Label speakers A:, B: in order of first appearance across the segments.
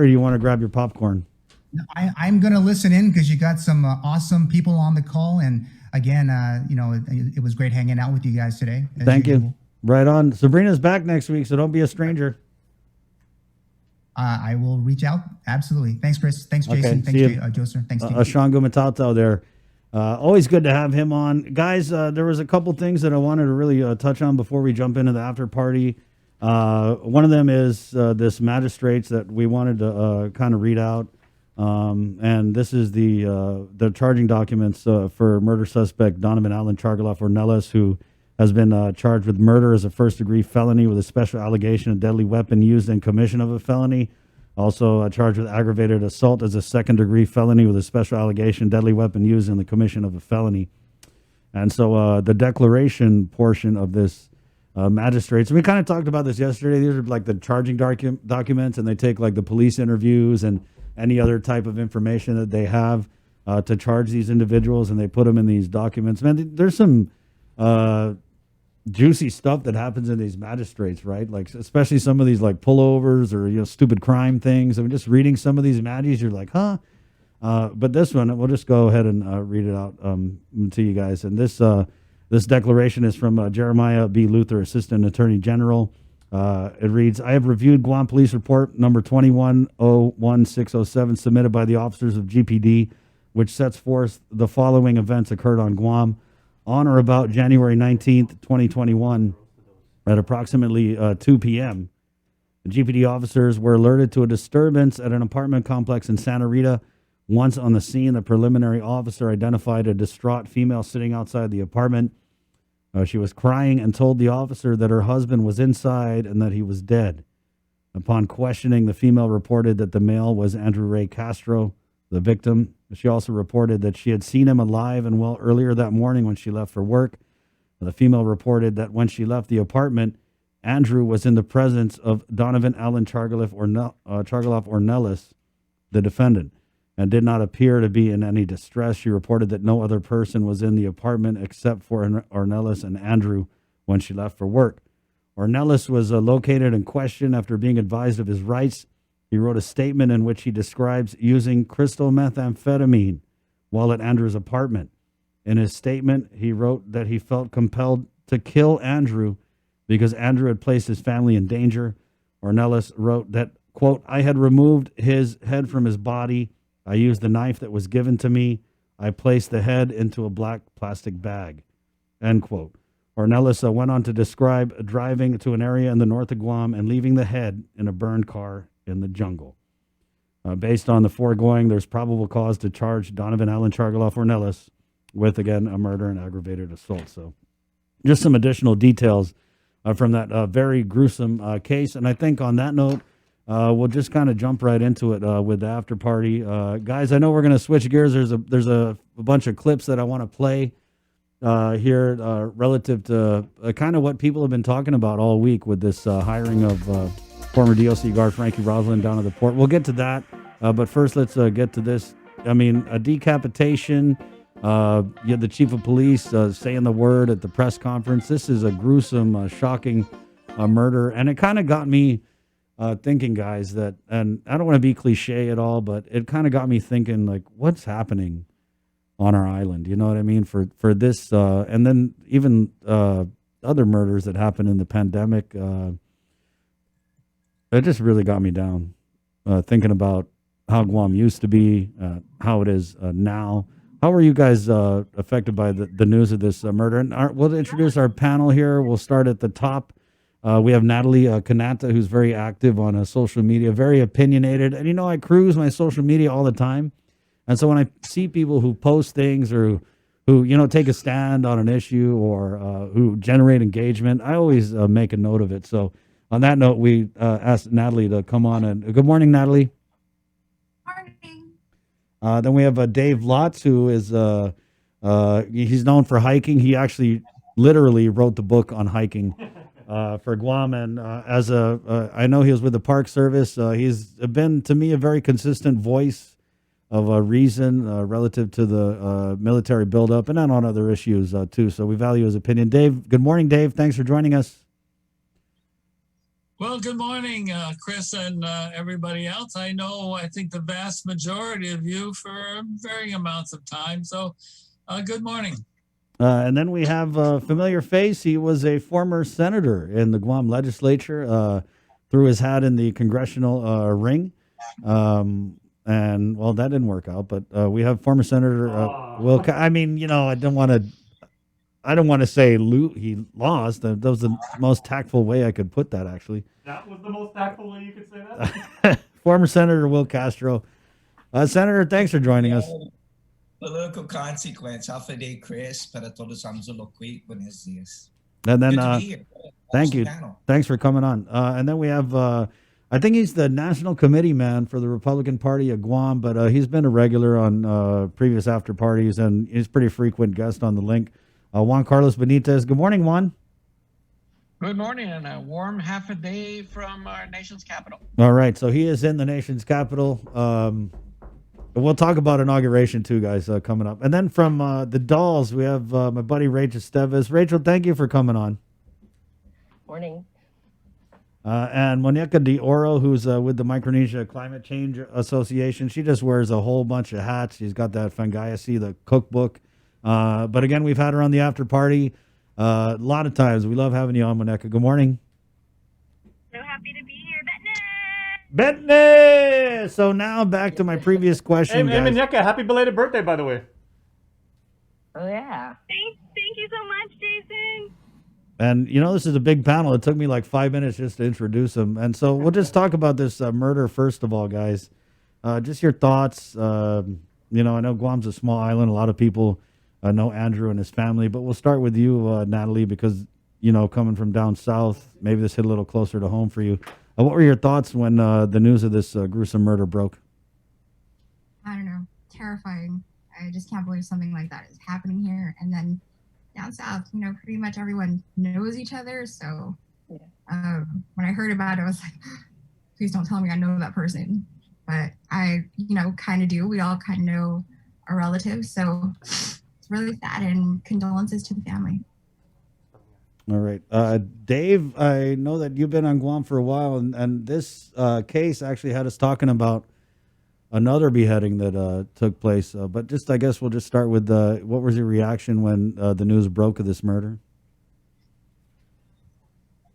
A: or do you want to grab your popcorn?
B: I'm going to listen in because you got some awesome people on the call. And again, it was great hanging out with you guys today, as
A: Thank you.
B: usual.
A: Right on. Sabrina's back next week, so don't be a stranger.
B: I will reach out. Absolutely. Thanks, Chris. Thanks,
A: Okay.
B: Jason.
A: See
B: Thanks,
A: you.
B: Joser. Thanks, team.
A: Shango Matata there. Always good to have him on. Guys, there was a couple things that I wanted to really touch on before we jump into the after party. One of them is this magistrates that we wanted to kind of read out. And this is the charging documents for murder suspect Donovan Allen Chargaloff Ornelas, who has been charged with murder as a first-degree felony with a special allegation of deadly weapon used in commission of a felony. Also charged with aggravated assault as a second-degree felony with a special allegation deadly weapon used in the commission of a felony. And so the declaration portion of this magistrates, we kind of talked about this yesterday. These are like the charging documents, and they take like the police interviews and any other type of information that they have to charge these individuals, and they put them in these documents. Man, there's some juicy stuff that happens in these magistrates, right? Like especially some of these like pullovers or stupid crime things. I mean, just reading some of these magis, you're like, huh? But this one, we'll just go ahead and read it out to you guys. And this declaration is from Jeremiah B. Luther, Assistant Attorney General. It reads, I have reviewed Guam Police Report number 2101607 submitted by the officers of GPD, which sets forth the following events occurred on Guam on or about January 19th, 2021 at approximately 2 p.m. The GPD officers were alerted to a disturbance at an apartment complex in Santa Rita. Once on the scene, the preliminary officer identified a distraught female sitting outside the apartment. She was crying and told the officer that her husband was inside and that he was dead. Upon questioning, the female reported that the male was Andrew Ray Castro, the victim. She also reported that she had seen him alive and well earlier that morning when she left for work. The female reported that when she left the apartment, Andrew was in the presence of Donovan Allen Chargaloff Ornelas, the defendant, and did not appear to be in any distress. She reported that no other person was in the apartment except for Ornelas and Andrew when she left for work. Ornelas was located and questioned after being advised of his rights. He wrote a statement in which he describes using crystal methamphetamine while at Andrew's apartment. In his statement, he wrote that he felt compelled to kill Andrew because Andrew had placed his family in danger. Ornelas wrote that, quote, I had removed his head from his body. I used the knife that was given to me. I placed the head into a black plastic bag, end quote. Ornelas went on to describe driving to an area in the north of Guam and leaving the head in a burned car in the jungle. Based on the foregoing, there's probable cause to charge Donovan Allen Chargaloff Ornelas with, again, a murder and aggravated assault. So just some additional details from that very gruesome case. And I think on that note, we'll just kind of jump right into it with the after party. Guys, I know we're going to switch gears. There's a bunch of clips that I want to play here relative to kind of what people have been talking about all week with this hiring of former DOC guard Frankie Rosalin down at the port. We'll get to that. But first, let's get to this. I mean, a decapitation. The chief of police saying the word at the press conference. This is a gruesome, shocking murder. And it kind of got me thinking, guys, that, and I don't want to be cliche at all, but it kind of got me thinking, like, what's happening on our island? You know what I mean? For this, and then even other murders that happened in the pandemic. It just really got me down thinking about how Guam used to be, how it is now. How are you guys affected by the news of this murder? And we'll introduce our panel here. We'll start at the top. We have Natalie Kanata, who's very active on social media, very opinionated. And, I cruise my social media all the time. And so when I see people who post things or who take a stand on an issue or who generate engagement, I always make a note of it. So on that note, we asked Natalie to come on. And good morning, Natalie.
C: Morning.
A: Then we have Dave Lotz, who is he's known for hiking. He actually literally wrote the book on hiking for Guam. And I know he was with the Park Service. He's been, to me, a very consistent voice of reason relative to the military buildup and then on other issues, too. So we value his opinion. Dave, good morning, Dave. Thanks for joining us.
D: Well, good morning, Chris and everybody else. I think the vast majority of you for varying amounts of time. So, good morning.
A: And then we have a familiar face. He was a former senator in the Guam legislature, threw his hat in the congressional ring. And well, that didn't work out. But we have former Senator Will. I mean, I don't want to say he lost. That was the most tactful way I could put that, actually.
E: That was the most tactful way you could say that?
A: Former Senator Will Castro. Senator, thanks for joining us.
F: Political consequence. Half a day, Chris, para todos ang Zuluqui. Buenos dias.
A: And then,
F: Good to be here.
A: thank
F: Awesome
A: you.
F: panel.
A: Thanks for coming on. And then we have, I think he's the national committee man for the Republican Party of Guam, but he's been a regular on previous after parties, and he's a pretty frequent guest on the link. Juan Carlos Benitez. Good morning, Juan.
G: Good morning, and a warm half a day from our nation's capital.
A: All right, so he is in the nation's capital. We'll talk about inauguration too, guys, coming up. And then from the Dolls, we have my buddy Rachel Esteves. Rachel, thank you for coming on.
H: Morning.
A: And Monica De Oro, who's with the Micronesia Climate Change Association. She just wears a whole bunch of hats. She's got that Fangayasi, the cookbook. But again, we've had her on the after party a lot of times. We love having you on, Monica. Good morning.
C: So happy to be here,
A: Bethany! So now back to my previous question,
E: Hey,
A: guys.
E: Minyaka, happy belated birthday, by the way.
H: Oh yeah.
C: Thank you so much, Jason.
A: And, this is a big panel. It took me like 5 minutes just to introduce him. And so we'll just talk about this murder first of all, guys. Just your thoughts. I know Guam's a small island. A lot of people know Andrew and his family. But we'll start with you, Natalie, because, coming from down south, maybe this hit a little closer to home for you. What were your thoughts when the news of this gruesome murder broke?
I: I don't know, terrifying. I just can't believe something like that is happening here. And then down south, pretty much everyone knows each other. So when I heard about it, I was like, please don't tell me I know that person. But I, kind of do. We all kind of know our relatives. So it's really sad, and condolences to the family.
A: All right. Dave, I know that you've been on Guam for a while, and this case actually had us talking about another beheading that took place. But just, I guess we'll just start with what was your reaction when the news broke of this murder?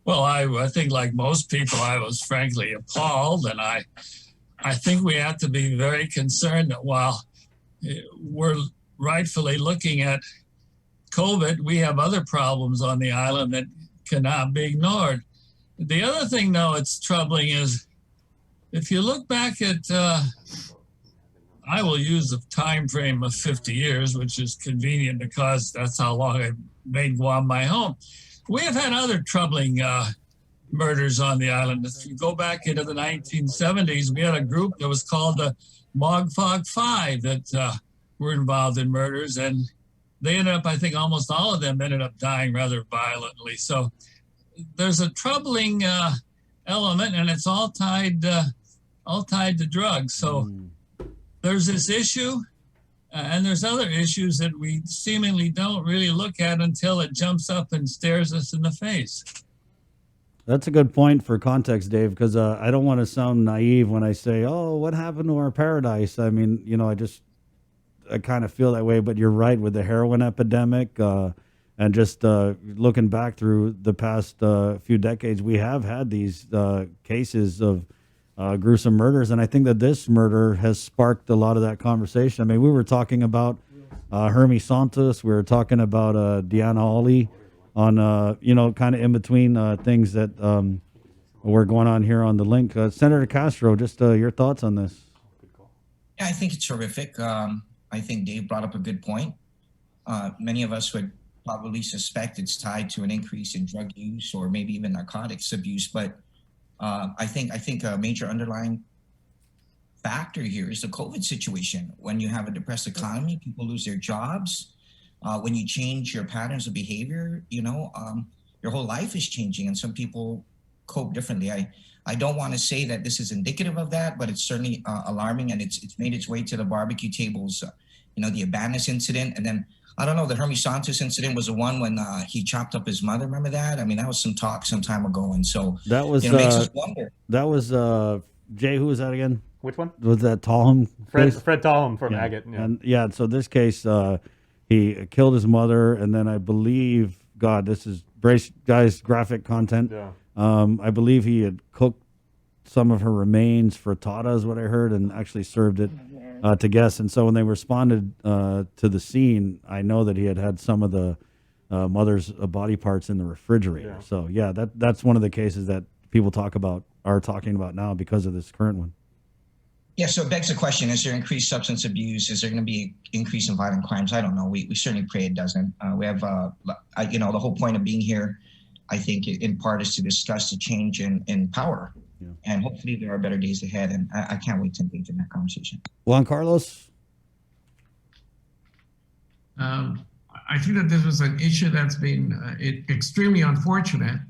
D: Well, I think like most people, I was frankly appalled, and I think we have to be very concerned that while we're rightfully looking at COVID, we have other problems on the island that cannot be ignored. The other thing, though, it's troubling is if you look back at, I will use a time frame of 50 years, which is convenient because that's how long I made Guam my home. We have had other troubling murders on the island. If you go back into the 1970s, we had a group that was called the Mogfog Five that were involved in murders, and they ended up, I think almost all of them ended up dying rather violently. So there's a troubling element, and it's all tied to drugs. So there's this issue, and there's other issues that we seemingly don't really look at until it jumps up and stares us in the face.
A: That's a good point for context, Dave, because I don't want to sound naive when I say, oh, what happened to our paradise? I mean, I kind of feel that way, but you're right with the heroin epidemic and just looking back through the past few decades, we have had these cases of gruesome murders. And I think that this murder has sparked a lot of that conversation. I mean, we were talking about Hermes Santos. We were talking about Diana Ollie on, kind of in between things that were going on here on the link. Senator Castro, just your thoughts on this.
F: Yeah, I think it's horrific. I think Dave brought up a good point. Many of us would probably suspect it's tied to an increase in drug use or maybe even narcotics abuse. But I think a major underlying factor here is the COVID situation. When you have a depressed economy, people lose their jobs. When you change your patterns of behavior, your whole life is changing, and some people cope differently. I don't want to say that this is indicative of that, but it's certainly alarming, and it's made its way to the barbecue tables. The Abanis incident, and then I don't know, the Hermes Santos incident was the one when he chopped up his mother. Remember that? I mean, that was some talk some time ago. And so
A: That was
F: it makes us wonder.
A: That was Jay. Who was that again?
E: Which one?
A: Was that Tallham?
E: Fred
A: case?
E: Tallham from
A: Yeah.
E: Agate. Yeah.
A: And yeah, so this case, he killed his mother, and then I believe, God, this is brace guys graphic content.
E: Yeah.
A: I believe he had cooked some of her remains frittata, is what I heard, and actually served it to guests. And so when they responded to the scene, I know that he had some of the mother's body parts in the refrigerator.
E: Yeah.
A: So yeah, that's one of the cases that people are talking about now because of this current one.
F: Yeah, so it begs the question, is there increased substance abuse? Is there going to be an increase in violent crimes? I don't know. We certainly pray it doesn't. We have, the whole point of being here, I think, in part, is to discuss the change in power. Yeah. And hopefully there are better days ahead. And I can't wait to engage in that conversation.
A: Juan Carlos?
G: I think that this was an issue that's been extremely unfortunate,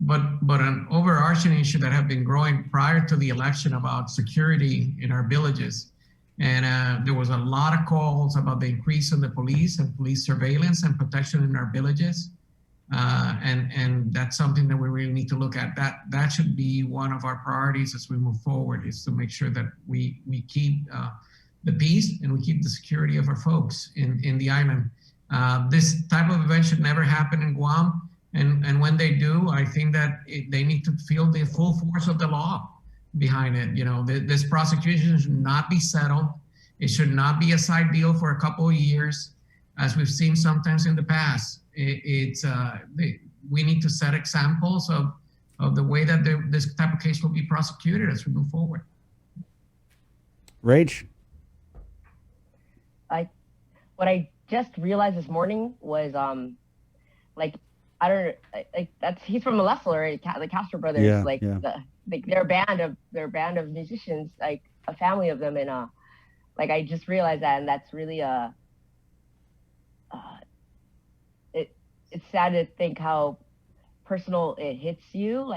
G: but an overarching issue that had been growing prior to the election about security in our villages. And there was a lot of calls about the increase in the police and police surveillance and protection in our villages. And that's something that we really need to look at. That should be one of our priorities as we move forward, is to make sure that we keep the peace and we keep the security of our folks in the island. This type of event should never happen in Guam. And when they do, I think that they need to feel the full force of the law behind it. You know, this prosecution should not be settled. It should not be a side deal for a couple of years, as we've seen sometimes in the past. We need to set examples of the way that this type of case will be prosecuted as we move forward.
A: Rach?
H: What I just realized this morning was I don't know, he's from Malefler, right? The Castro brothers, they're a band of musicians, like a family of them, and I just realized that, and that's really it's sad to think how personal it hits you,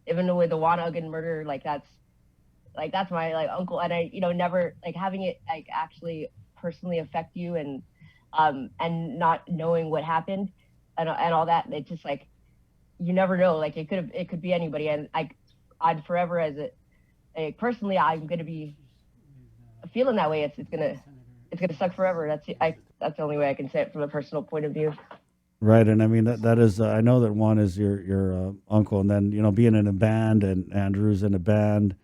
H: even with the Wanagan murder, that's my uncle, and I never having it actually personally affect you, and not knowing what happened. And all that, it's just you never know. It could be anybody, and I'd forever personally, I'm gonna be feeling that way. It's gonna suck forever. That's the only way I can say it from a personal point of view.
A: Right, and I mean that is I know that Juan is your uncle, and then being in a band, and Andrew's in a band.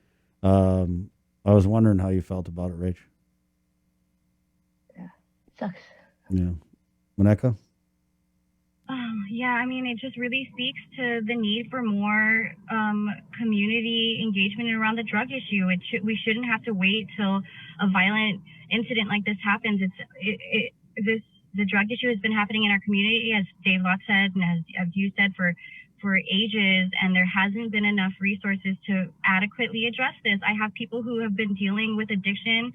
A: I was wondering how you felt about it, Rach.
H: Yeah, it sucks.
A: Yeah, Monica.
C: Yeah, I mean, it just really speaks to the need for more community engagement around the drug issue. We shouldn't have to wait till a violent incident like this happens. The drug issue has been happening in our community, as Dave Locke said, and as you said, for ages, and there hasn't been enough resources to adequately address this. I have people who have been dealing with addiction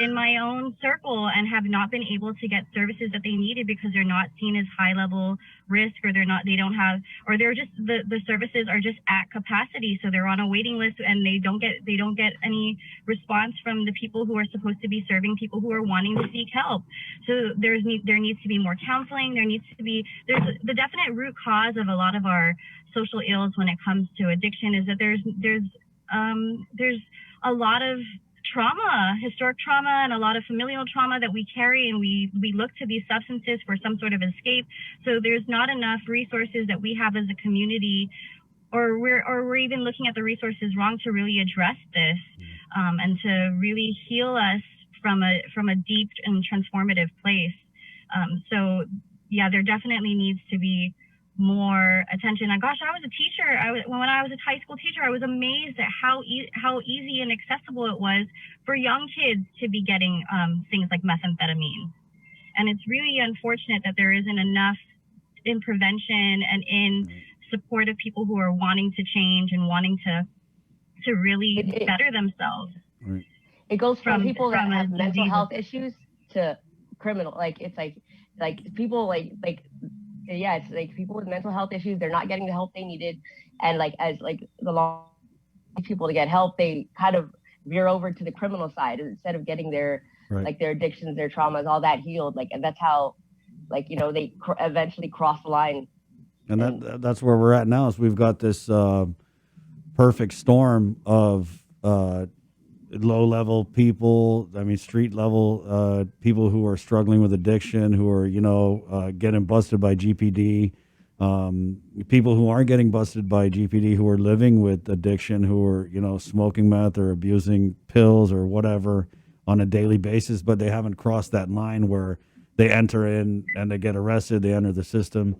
C: in my own circle and have not been able to get services that they needed because they're not seen as high level risk, or they're just the services are just at capacity, so they're on a waiting list, and they don't get any response from the people who are supposed to be serving people who are wanting to seek help. So there needs to be more counseling. There's the definite root cause of a lot of our social ills when it comes to addiction is that there's a lot of trauma, historic trauma, and a lot of familial trauma that we carry, and we look to these substances for some sort of escape. So there's not enough resources that we have as a community, or we're even looking at the resources wrong to really address this, and to really heal us from a deep and transformative place. So yeah, there definitely needs to be more attention. And gosh, I was a teacher. When I was a high school teacher, I was amazed at how easy and accessible it was for young kids to be getting things like methamphetamine. And it's really unfortunate that there isn't enough in prevention and in support of people who are wanting to change and wanting to really better themselves.
A: Right.
H: It goes from people that have mental health issues to criminal. It's people with mental health issues, they're not getting the help they needed, and the long people to get help, they kind of veer over to the criminal side instead of getting their
A: Right.
H: like their addictions, their traumas, all that healed. Like, and that's how, like, they eventually cross the line.
A: And that's where we're at now. Is we've got this perfect storm of low level people. I mean, street level people who are struggling with addiction, who are getting busted by GPD. People who aren't getting busted by GPD, who are living with addiction, who are smoking meth or abusing pills or whatever on a daily basis, but they haven't crossed that line where they enter in and they get arrested. They enter the system.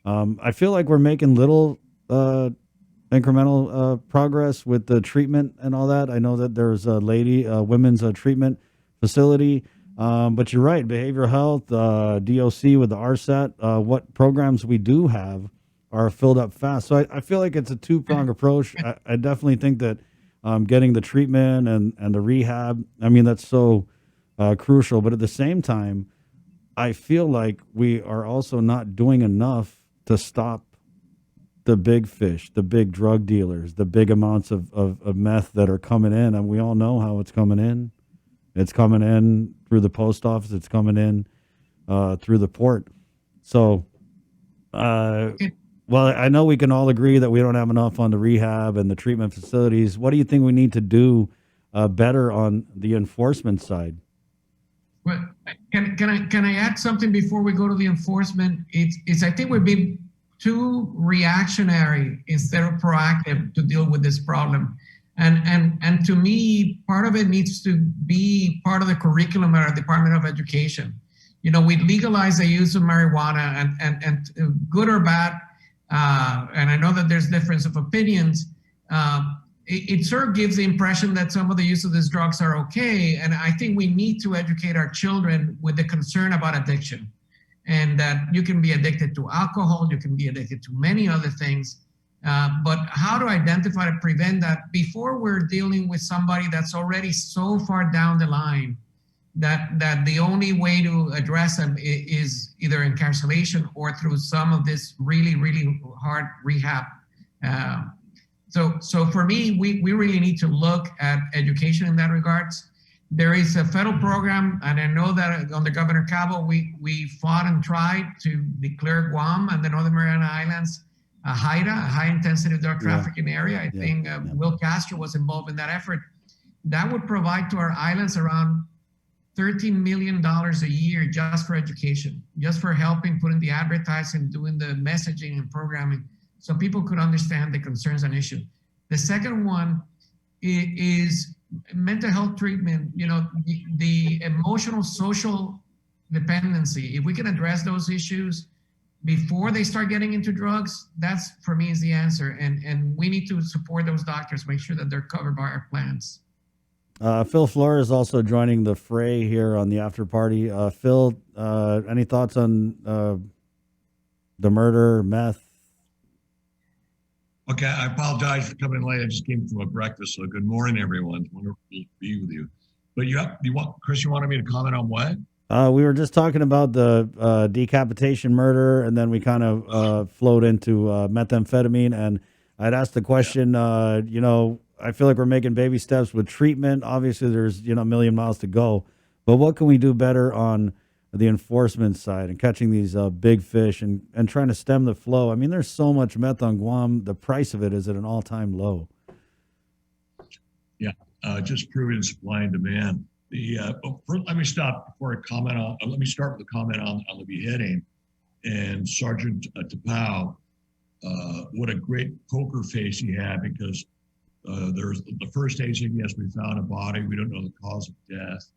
A: I feel like we're making little incremental progress with the treatment and all that. I know that there's a women's treatment facility, but you're right. Behavioral health, DOC with the RSAT, what programs we do have are filled up fast. So I feel like it's a two-pronged approach. I definitely think that getting the treatment and the rehab, I mean, that's so crucial. But at the same time, I feel like we are also not doing enough to stop the big fish, the big drug dealers, the big amounts of meth that are coming in. And we all know how it's coming in. It's coming in through the post office. It's coming in through the port. So, well, I know we can all agree that we don't have enough on the rehab and the treatment facilities. What do you think we need to do better on the enforcement side?
G: Well, can I add something before we go to the enforcement? It's I think we've been too reactionary instead of proactive to deal with this problem. And to me, part of it needs to be part of the curriculum at our Department of Education. We legalize the use of marijuana and good or bad, and I know that there's difference of opinions. It sort of gives the impression that some of the use of these drugs are okay. And I think we need to educate our children with the concern about addiction, and that you can be addicted to alcohol, you can be addicted to many other things. But how to identify and prevent that before we're dealing with somebody that's already so far down the line that the only way to address them is either incarceration or through some of this really, really hard rehab. So for me, we really need to look at education in that regards. There is a federal program, and I know that under Governor Cabo, we fought and tried to declare Guam and the Northern Mariana Islands a HIDA, a high-intensity drug trafficking area. I think Will Castro was involved in that effort. That would provide to our islands around $13 million a year just for education, just for helping putting the advertising, doing the messaging and programming, so people could understand the concerns and issues. The second one is mental health treatment, the emotional, social dependency. If we can address those issues before they start getting into drugs, that's, for me, is the answer. And we need to support those doctors, make sure that they're covered by our plans.
A: Phil Flores is also joining the fray here on the after party. Phil, any thoughts on the murder, meth?
J: Okay, I apologize for coming late. I just came from a breakfast, so good morning, everyone. It's wonderful to be with you. But Chris, you wanted me to comment on what?
A: We were just talking about the decapitation murder, and then we kind of flowed into methamphetamine. And I'd asked the question, I feel like we're making baby steps with treatment. Obviously, there's a million miles to go. But what can we do better on the enforcement side and catching these big fish and trying to stem the flow? I mean, there's so much meth on Guam. The price of it is at an all-time low. Yeah,
J: just proving supply and demand. Let me stop before I comment on. Let me start with a comment on the beheading and Sergeant Tapau. What a great poker face he had, because there's the first day saying, yes, we found a body. We don't know the cause of death.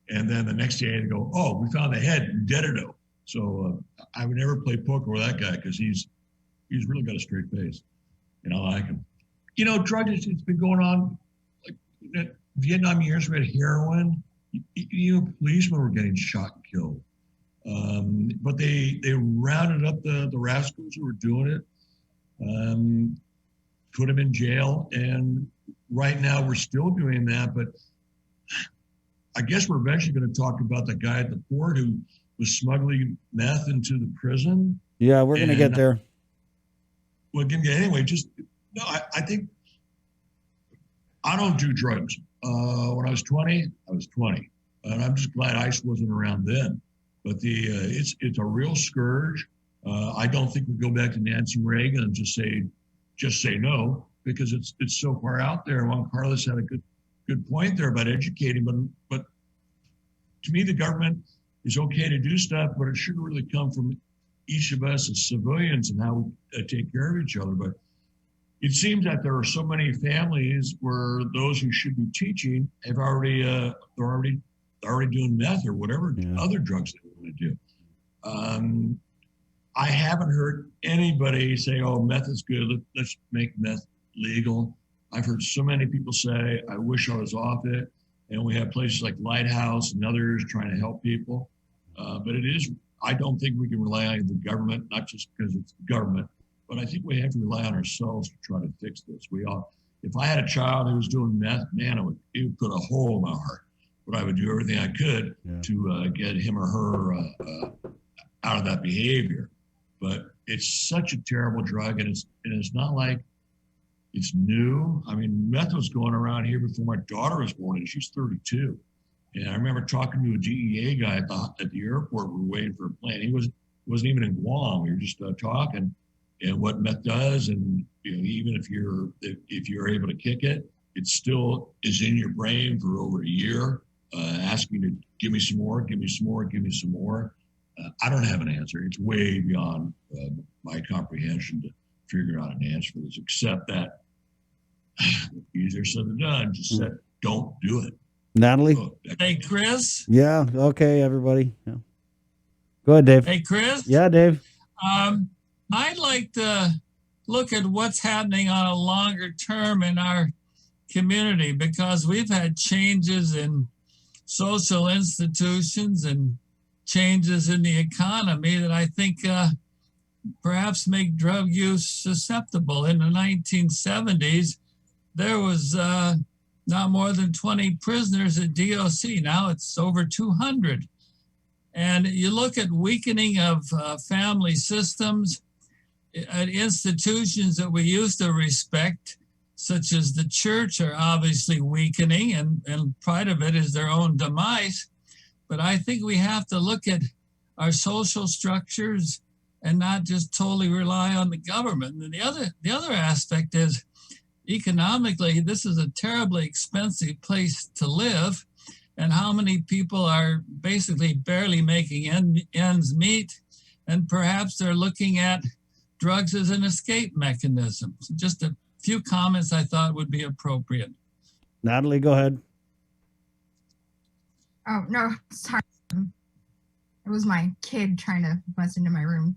J: And then the next day they go, oh, we found the head, dead-o. So I would never play poker with that guy, because he's really got a straight face, and I like him. Drugs, it's been going on. Like Vietnam years, we had heroin. Policemen were getting shot and killed. But they rounded up the rascals who were doing it, put them in jail, and right now we're still doing that. But I guess we're eventually going to talk about the guy at the port who was smuggling meth into the prison.
A: Yeah, we're going to get there.
J: Well, anyway, I think I don't do drugs. When I was 20, I was 20. and I'm just glad ICE wasn't around then. But it's a real scourge. I don't think we go back to Nancy Reagan and just say no, because it's so far out there. Juan Carlos had a good point there about educating, but to me, the government is okay to do stuff, but it should really come from each of us as civilians and how we take care of each other. But it seems that there are so many families where those who should be teaching have they're already doing meth or whatever other drugs they want to do. I haven't heard anybody say, "Oh, meth is good. Let's make meth legal." I've heard so many people say, "I wish I was off it." And we have places like Lighthouse and others trying to help people. But I don't think we can rely on the government, not just because it's the government, but I think we have to rely on ourselves to try to fix this. If I had a child who was doing meth, man, it would put a hole in my heart. But I would do everything I could to get him or her out of that behavior. But it's such a terrible drug, and it's not like it's new. I mean, meth was going around here before my daughter was born, and she's 32. And I remember talking to a DEA guy at the airport. We were waiting for a plane. He wasn't even in Guam. We were just talking, and what meth does, and even if you're able to kick it, it still is in your brain for over a year, asking to give me some more, give me some more, give me some more. I don't have an answer. It's way beyond my comprehension to figure out an answer for this, except that easier said than done. Just said, don't do it.
A: Natalie?
D: Hey, Chris?
A: Yeah. Okay, everybody. Yeah. Go ahead, Dave.
D: Hey, Chris?
A: Yeah, Dave.
D: I'd like to look at what's happening on a longer term in our community, because we've had changes in social institutions and changes in the economy that I think perhaps make drug use susceptible. In the 1970s, there was not more than 20 prisoners at DOC. Now it's over 200. And you look at weakening of family systems at institutions that we used to respect, such as the church, are obviously weakening, and part of it is their own demise. But I think we have to look at our social structures and not just totally rely on the government. And the other aspect is, economically, this is a terribly expensive place to live, and how many people are basically barely making ends meet, and perhaps they're looking at drugs as an escape mechanism. So just a few comments I thought would be appropriate.
A: Natalie, go ahead.
I: Oh, no, sorry. It was my kid trying to bust into my room.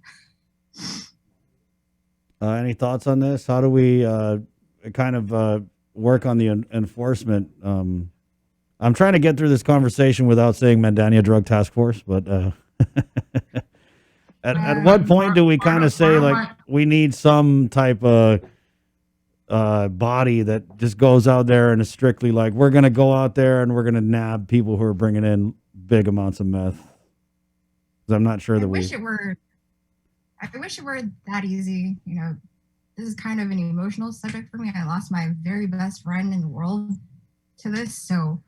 A: Any thoughts on this? How do we kind of work on the enforcement? I'm trying to get through this conversation without saying Mandania Drug Task Force, but at what point do we kind of say, like, we need some type of body that just goes out there and is strictly like, we're going to go out there and we're going to nab people who are bringing in big amounts of meth? Because I'm not sure that
I: I wish it were that easy. You know, this is kind of an emotional subject for me. I lost my very best friend in the world to this, so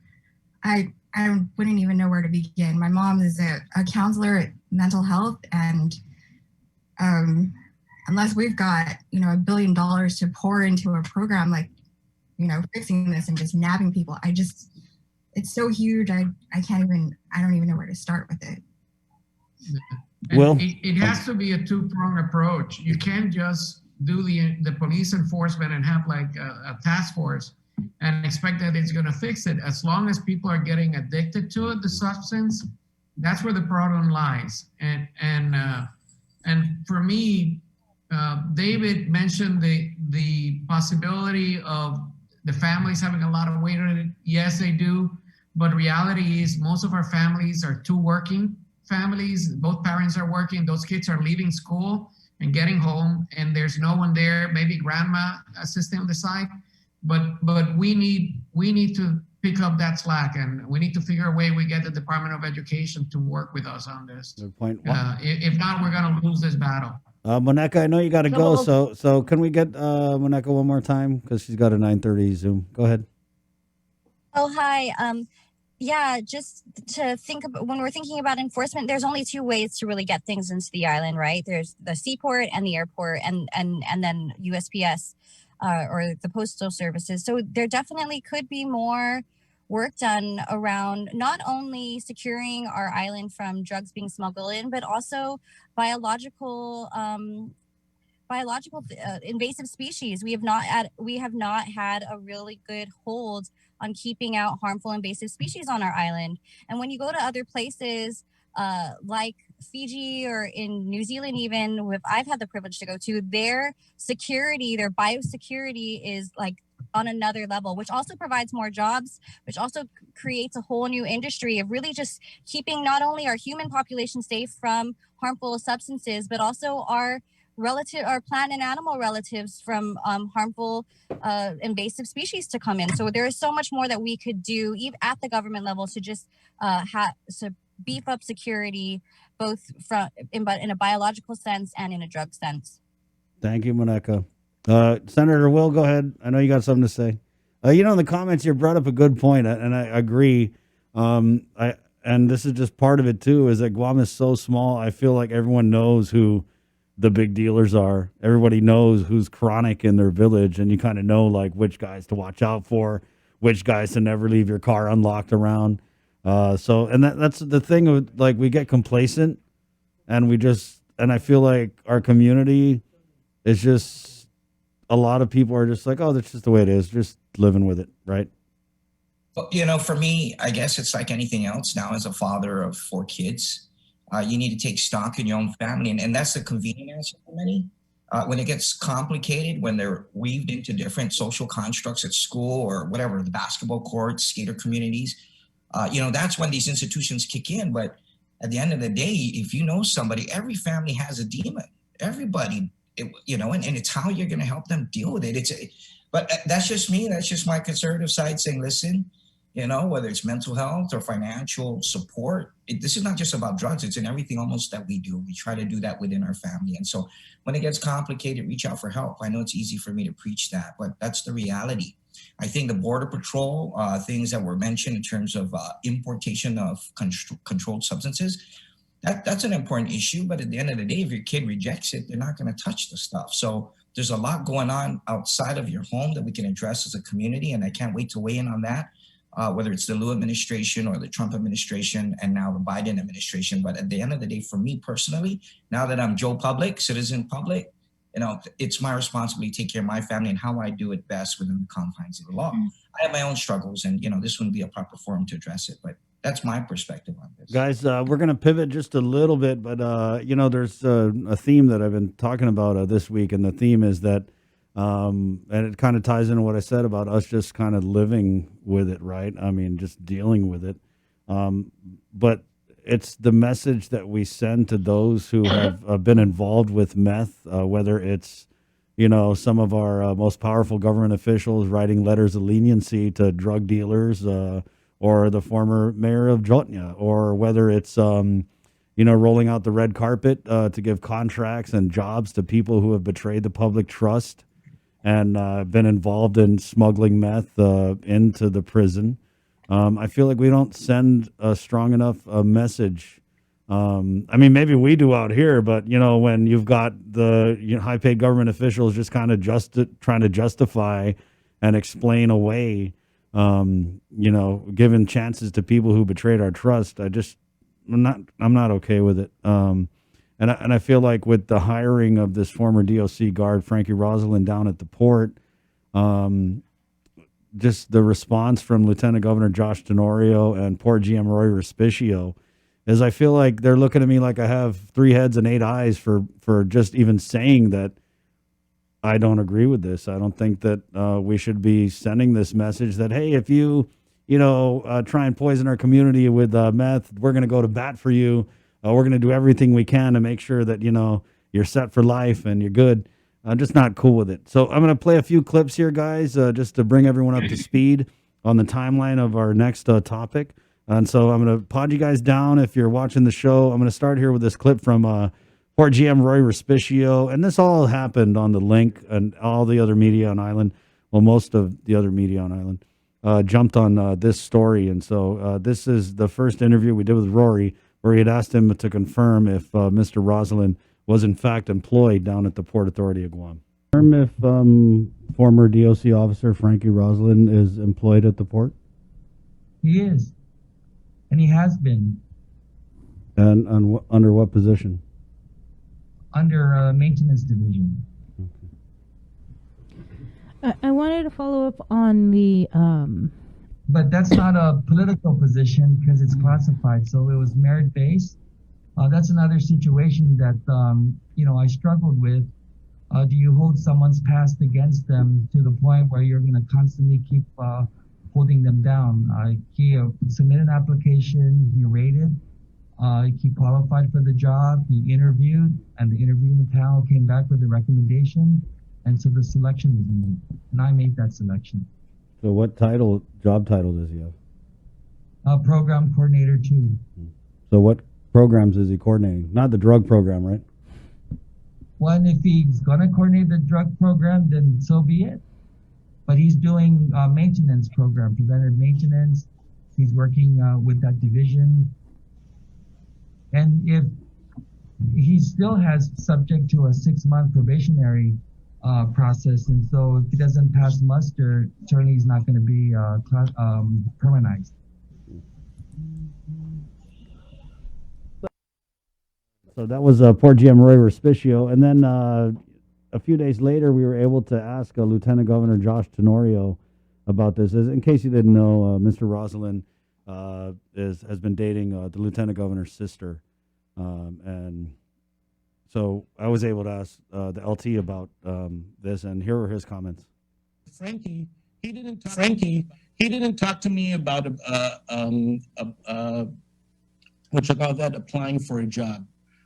I: I wouldn't even know where to begin. My mom is a counselor at mental health, and unless we've got, $1 billion to pour into a program like, fixing this and just nabbing people, it's so huge. I don't even know where to start with it.
G: Well, it has to be a two-pronged approach. You can't just do the police enforcement and have like a task force and expect that it's going to fix it. As long as people are getting addicted to it, the substance, that's where the problem lies. And for me, David mentioned the possibility of the families having a lot of weight on it. Yes, they do. But reality is most of our families are two working families. Both parents are working. Those kids are leaving school and getting home, and there's no one there, maybe grandma assisting on the side. But we need to pick up that slack, and we need to figure a way we get the Department of Education to work with us on this.
A: Good point.
G: If not, we're going to lose this battle.
A: Monica, I know you got to go, so can we get Monica one more time, because she's got a 9:30 Zoom. Go ahead.
K: Oh, hi. yeah, just to think about when we're thinking about enforcement, there's only two ways to really get things into the island, right? There's the seaport and the airport, and then USPS or the postal services. So there definitely could be more work done around not only securing our island from drugs being smuggled in, but also biological invasive species. We have not had a really good hold on keeping out harmful invasive species on our island. And when you go to other places like Fiji or in New Zealand, even I've had the privilege to go to, their security, their biosecurity is like on another level, which also provides more jobs, which also creates a whole new industry of really just keeping not only our human population safe from harmful substances, but also our plant and animal relatives from harmful invasive species to come in. So there is so much more that we could do even at the government level to just to beef up security, both in a biological sense and in a drug sense.
A: Thank you, Monica. Senator Will, go ahead. I know you got something to say. In the comments, you brought up a good point, and I agree. And this is just part of it too, is that Guam is so small. I feel like everyone knows who the big dealers are. Everybody knows who's chronic in their village, and you kind of know like which guys to watch out for, which guys to never leave your car unlocked around. And that's the thing of like we get complacent, and I feel like our community is just a lot of people are just like, oh, that's just the way it is, just living with it, right?
F: Well, for me, I guess it's like anything else now as a father of 4 kids. You need to take stock in your own family. And that's the convenient answer for many. When it gets complicated, when they're weaved into different social constructs at school or whatever, the basketball courts, skater communities, that's when these institutions kick in. But at the end of the day, if you know somebody, every family has a demon. Everybody, and it's how you're going to help them deal with it. But that's just me. That's just my conservative side saying, listen, whether it's mental health or financial support, this is not just about drugs. It's in everything almost that we do. We try to do that within our family. And so when it gets complicated, reach out for help. I know it's easy for me to preach that, but that's the reality. I think the Border Patrol, things that were mentioned in terms of importation of controlled substances, that's an important issue. But at the end of the day, if your kid rejects it, they're not going to touch the stuff. So there's a lot going on outside of your home that we can address as a community. And I can't wait to weigh in on that. Whether it's the Liu administration or the Trump administration and now the Biden administration. But at the end of the day, for me personally, now that I'm Joe Public, citizen public, it's my responsibility to take care of my family and how I do it best within the confines of the law. I have my own struggles and, this wouldn't be a proper forum to address it, but that's my perspective on this.
A: Guys, we're going to pivot just a little bit, but, there's a theme that I've been talking about this week, and the theme is that and it kind of ties into what I said about us just kind of living with it, right? I mean, just dealing with it. But it's the message that we send to those who have been involved with meth, whether it's, some of our most powerful government officials writing letters of leniency to drug dealers or the former mayor of Jotnya, or whether it's, rolling out the red carpet to give contracts and jobs to people who have betrayed the public trust and been involved in smuggling meth into the prison. I feel like we don't send a strong enough message. Maybe we do out here, but, when you've got the high-paid government officials just kind of trying to justify and explain away, giving chances to people who betrayed our trust, I'm not okay with it. And I feel like with the hiring of this former DOC guard, Frankie Rosalin, down at the port, just the response from Lieutenant Governor Josh Tenorio and Port GM Roy Respicio is I feel like they're looking at me like I have 3 heads and 8 eyes for just even saying that I don't agree with this. I don't think that we should be sending this message that, hey, if you try and poison our community with meth, we're going to go to bat for you. We're going to do everything we can to make sure that, you're set for life and you're good. I'm just not cool with it. So I'm going to play a few clips here, guys, just to bring everyone up to speed on the timeline of our next topic. And so I'm going to pod you guys down if you're watching the show. I'm going to start here with this clip from Port GM Roy Respicio. And this all happened on the Link and all the other media on island. Well, most of the other media on island. jumped on this story. And so this is the first interview we did with Rory, where he had asked him to confirm if Mr. Rosalin was in fact employed down at the Port Authority of Guam. Confirm if former DOC officer Frankie Rosalin is employed at the port?
L: He is, and he has been.
A: And under what position?
L: Under maintenance division.
M: I wanted to follow up on the.
L: But that's not a political position because it's classified. So it was merit based. That's another situation that I struggled with. Do you hold someone's past against them to the point where you're going to constantly keep holding them down? He submitted an application. He rated. He qualified for the job. He interviewed, and the interviewing panel came back with a recommendation. And so the selection was made, and I made that selection.
A: So what job title does he have?
L: Program coordinator 2.
A: So what programs is he coordinating? Not the drug program, right?
L: Well, and if he's going to coordinate the drug program, then so be it. But he's doing maintenance program, preventive maintenance. He's working with that division. And if he still has subject to a 6-month probationary process, and so if he doesn't pass muster, certainly he's not going to be permanized.
A: So that was Port GM Roy Respicio. And then a few days later, we were able to ask Lieutenant Governor Josh Tenorio about this. In case you didn't know, Mr. Rosalin has been dating the Lieutenant Governor's sister. And so I was able to ask the LT about this, and here were his comments.
N: Frankie, he didn't talk to me about what you call that, applying for a job.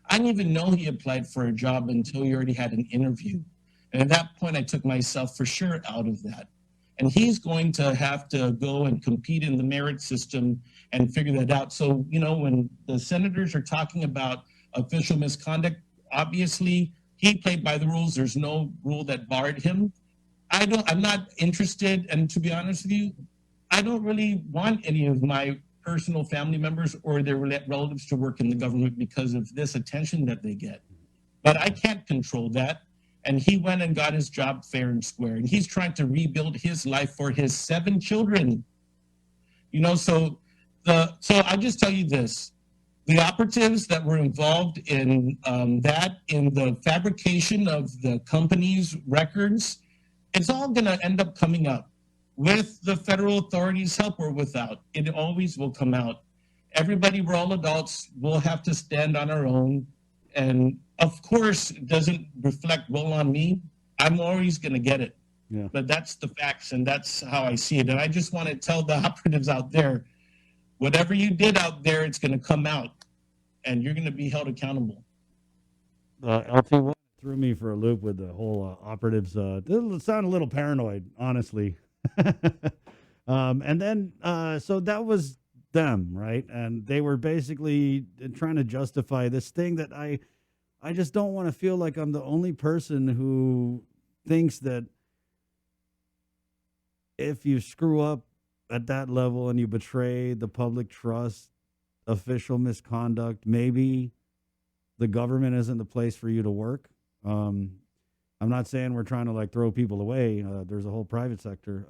N: I didn't even know he applied for a job until he already had an interview. And at that point, I took myself for sure out of that. And he's going to have to go and compete in the merit system and figure that out. So, when the senators are talking about official misconduct, obviously he played by the rules. There's no rule that barred him. I'm not interested. And to be honest with you, I don't really want any of my personal family members or their relatives to work in the government because of this attention that they get. But I can't control that. And he went and got his job fair and square. And he's trying to rebuild his life for his 7 children. So I just tell you this. The operatives that were involved in in the fabrication of the company's records, it's all going to end up coming up. With the federal authorities' help or without, it always will come out. Everybody, we're all adults. We'll have to stand on our own. And of course, it doesn't reflect well on me. I'm always going to get it.
A: Yeah.
N: But that's the facts, and that's how I see it. And I just want to tell the operatives out there, whatever you did out there, it's going to come out, and you're going to be held accountable.
A: LT threw me for a loop with the whole operatives. It sounded a little paranoid, honestly. And then, so that was them, right? And they were basically trying to justify this thing that I just don't want to feel like I'm the only person who thinks that if you screw up at that level and you betray the public trust, official misconduct, maybe the government isn't the place for you to work. I'm not saying we're trying to throw people away. There's a whole private sector.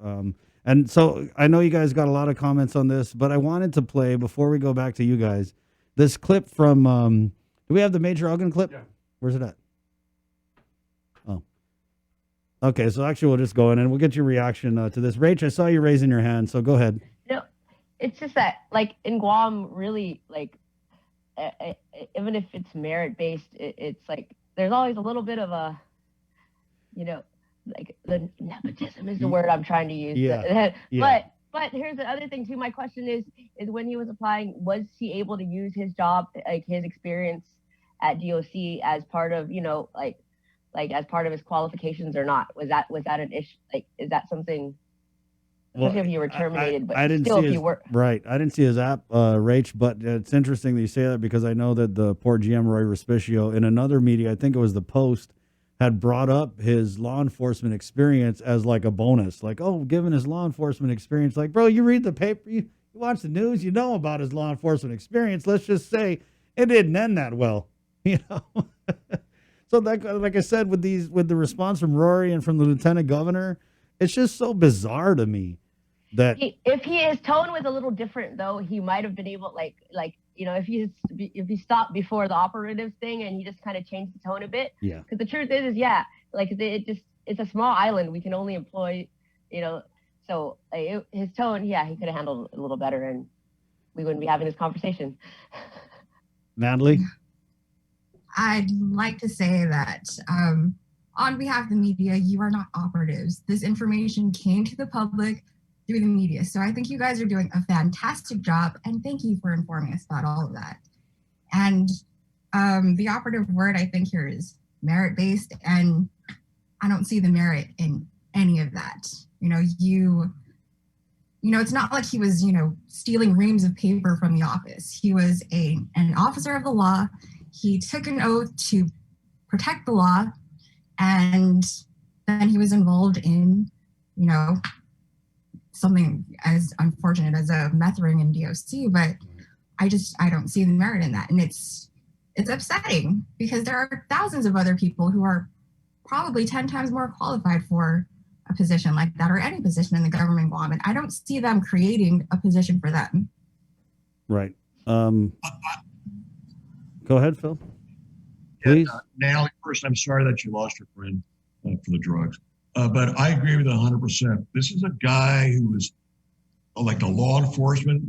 A: And so I know you guys got a lot of comments on this, but I wanted to play, before we go back to you guys, this clip from, do we have the Major Elgin clip?
E: Yeah.
A: Where's it at? Oh. Okay, so actually we'll just go in and we'll get your reaction to this. Rach, I saw you raising your hand, so go ahead.
H: No, it's just that, in Guam, really, even if it's merit-based, it's there's always a little bit of a, the nepotism is the word I'm trying to use.
A: Yeah.
H: But here's the other thing too. My question is when he was applying, was he able to use his job, his experience at DOC as part of, as part of his qualifications or not? Was that an issue? Is that something? Especially if you were terminated, but
A: I didn't
H: still,
A: see
H: if you were
A: right. I didn't see his app, Rach, but it's interesting that you say that because I know that the Port GM Roy Respicio in another media, I think it was the Post, had brought up his law enforcement experience as like a bonus. Like, oh, given his law enforcement experience, like, bro, you read the paper, you watch the news, you know about his law enforcement experience. Let's just say it didn't end that well, you know? So that, like I said, with the response from Rory and from the lieutenant governor, it's just so bizarre to me that
H: If his tone was a little different though, he might have been able, like you know, if he stopped before the operatives thing and he just kind of changed the tone a bit.
A: Yeah.
H: Because the truth is yeah, like it's a small island. We can only employ, you know, so like his tone, yeah, he could have handled it a little better, and we wouldn't be having this conversation.
A: Natalie.
I: I'd like to say that on behalf of the media, you are not operatives. This information came to the public through the media. So I think you guys are doing a fantastic job, and thank you for informing us about all of that. And the operative word I think here is merit-based, and I don't see the merit in any of that. You know, it's not like he was, you know, stealing reams of paper from the office. He was an officer of the law. He took an oath to protect the law, and then he was involved in, you know, something as unfortunate as a meth ring in DOC. But I don't see the merit in that, and it's upsetting because there are thousands of other people who are probably 10 times more qualified for a position like that, or any position in the government, Guam, and I don't see them creating a position for them.
A: Right. Go ahead, Phil. Please.
J: Natalie, first, I'm sorry that you lost your friend for the drugs. But I agree with 100%. This is a guy who was like the law enforcement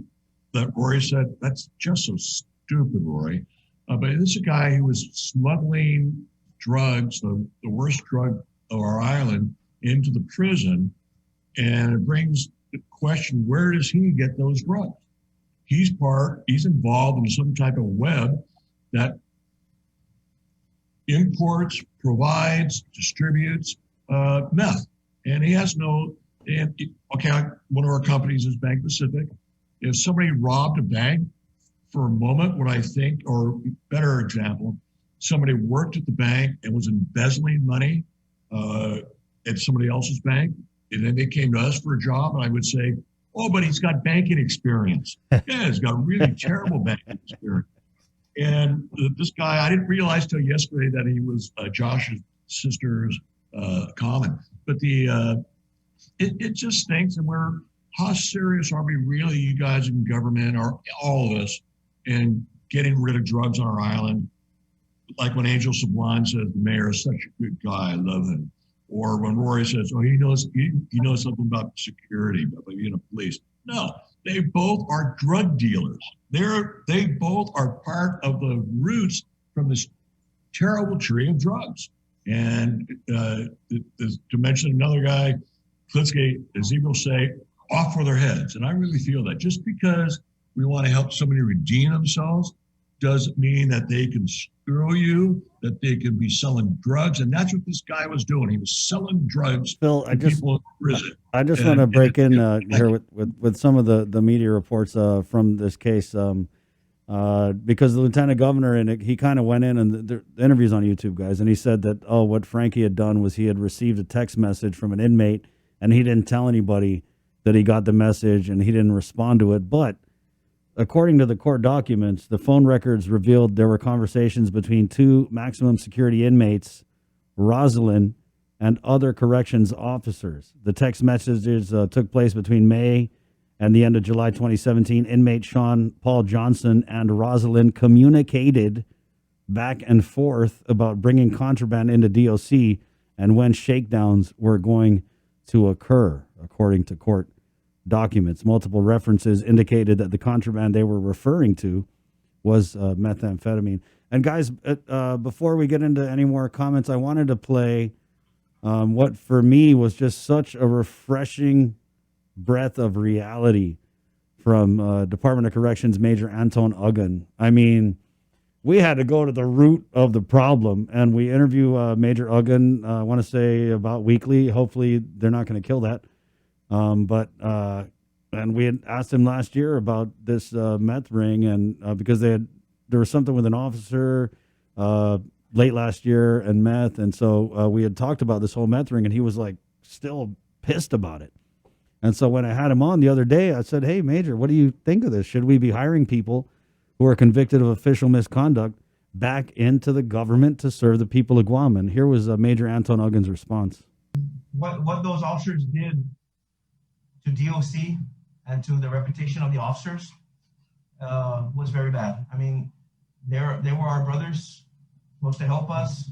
J: that Rory said. That's just so stupid, Rory. But this is a guy who was smuggling drugs, the worst drug of our island, into the prison. And it brings the question, where does he get those drugs? He's involved in some type of web that imports, provides, distributes meth. And he has one of our companies is Bank Pacific. If somebody robbed a bank for a moment, what I think, or better example, somebody worked at the bank and was embezzling money at somebody else's bank, and then they came to us for a job, and I would say, oh, but he's got banking experience. Yeah, he's got really terrible banking experience. And this guy, I didn't realize till yesterday that he was Josh's sister's comment. But it just stinks. And how serious are we really, you guys in government, or all of us, in getting rid of drugs on our island? Like when Angel Sublime says, the mayor is such a good guy, I love him. Or when Rory says, oh, he knows something about security, but police. No, they both are drug dealers. They both are part of the roots from this terrible tree of drugs. And to mention another guy, Klitschko, as he will say, off with their heads. And I really feel that just because we want to help somebody redeem themselves doesn't mean that they can screw you, that they can be selling drugs. And that's what this guy was doing. He was selling drugs
A: Phil,
J: to people in prison.
A: I just want to break in here with some of the media reports from this case, because the lieutenant governor, and he kind of went in, and the interview's on YouTube, guys, and he said that, what Frankie had done was he had received a text message from an inmate, and he didn't tell anybody that he got the message, and he didn't respond to it. But according to the court documents, the phone records revealed there were conversations between two maximum security inmates, Rosalin, and other corrections officers. The text messages took place between May and the end of July 2017. Inmate Sean Paul Johnson and Rosalin communicated back and forth about bringing contraband into DOC and when shakedowns were going to occur, according to court documents. Multiple references indicated that the contraband they were referring to was methamphetamine. And guys, before we get into any more comments, I wanted to play what for me was just such a refreshing breath of reality from Department of Corrections Major Anton Uggan. I mean, we had to go to the root of the problem, and we interview Major Uggan, I want to say about weekly. Hopefully they're not going to kill that. And we had asked him last year about this meth ring, and because there was something with an officer, late last year and meth. And so we had talked about this whole meth ring, and he was like still pissed about it. And so when I had him on the other day, I said, hey, Major, what do you think of this? Should we be hiring people who are convicted of official misconduct back into the government to serve the people of Guam? And here was Major Anton Uggen's response.
O: What those officers did to DOC and to the reputation of the officers was very bad. I mean, they were our brothers, supposed to help us,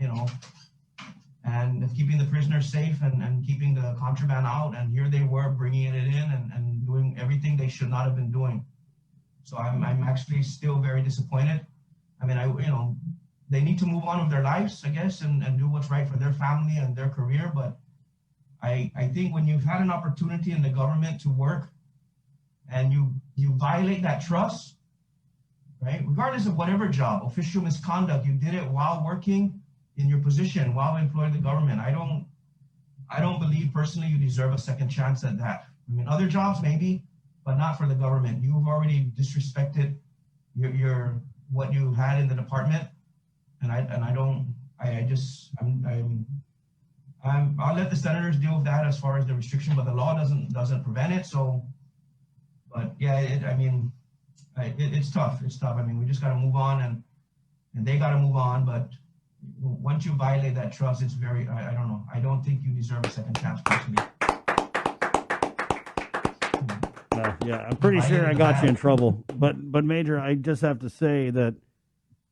O: you know, and keeping the prisoners safe and keeping the contraband out. And here they were bringing it in and doing everything they should not have been doing. So I'm actually still very disappointed. I mean, you know, they need to move on with their lives, I guess, and do what's right for their family and their career. But I think when you've had an opportunity in the government to work and you violate that trust, right? Regardless of whatever job, official misconduct, you did it while working in your position, while employed the government. I don't believe personally you deserve a second chance at that. I mean, other jobs maybe, but not for the government. You've already disrespected your what you had in the department, and I'll let the senators deal with that as far as the restriction, but the law doesn't prevent it. So, but yeah, it's tough. It's tough. I mean, we just got to move on, and they got to move on. But once you violate that trust, it's very, I don't know. I don't think you deserve a second chance personally.
A: Yeah, I'm pretty sure I got you in trouble. But Major, I just have to say that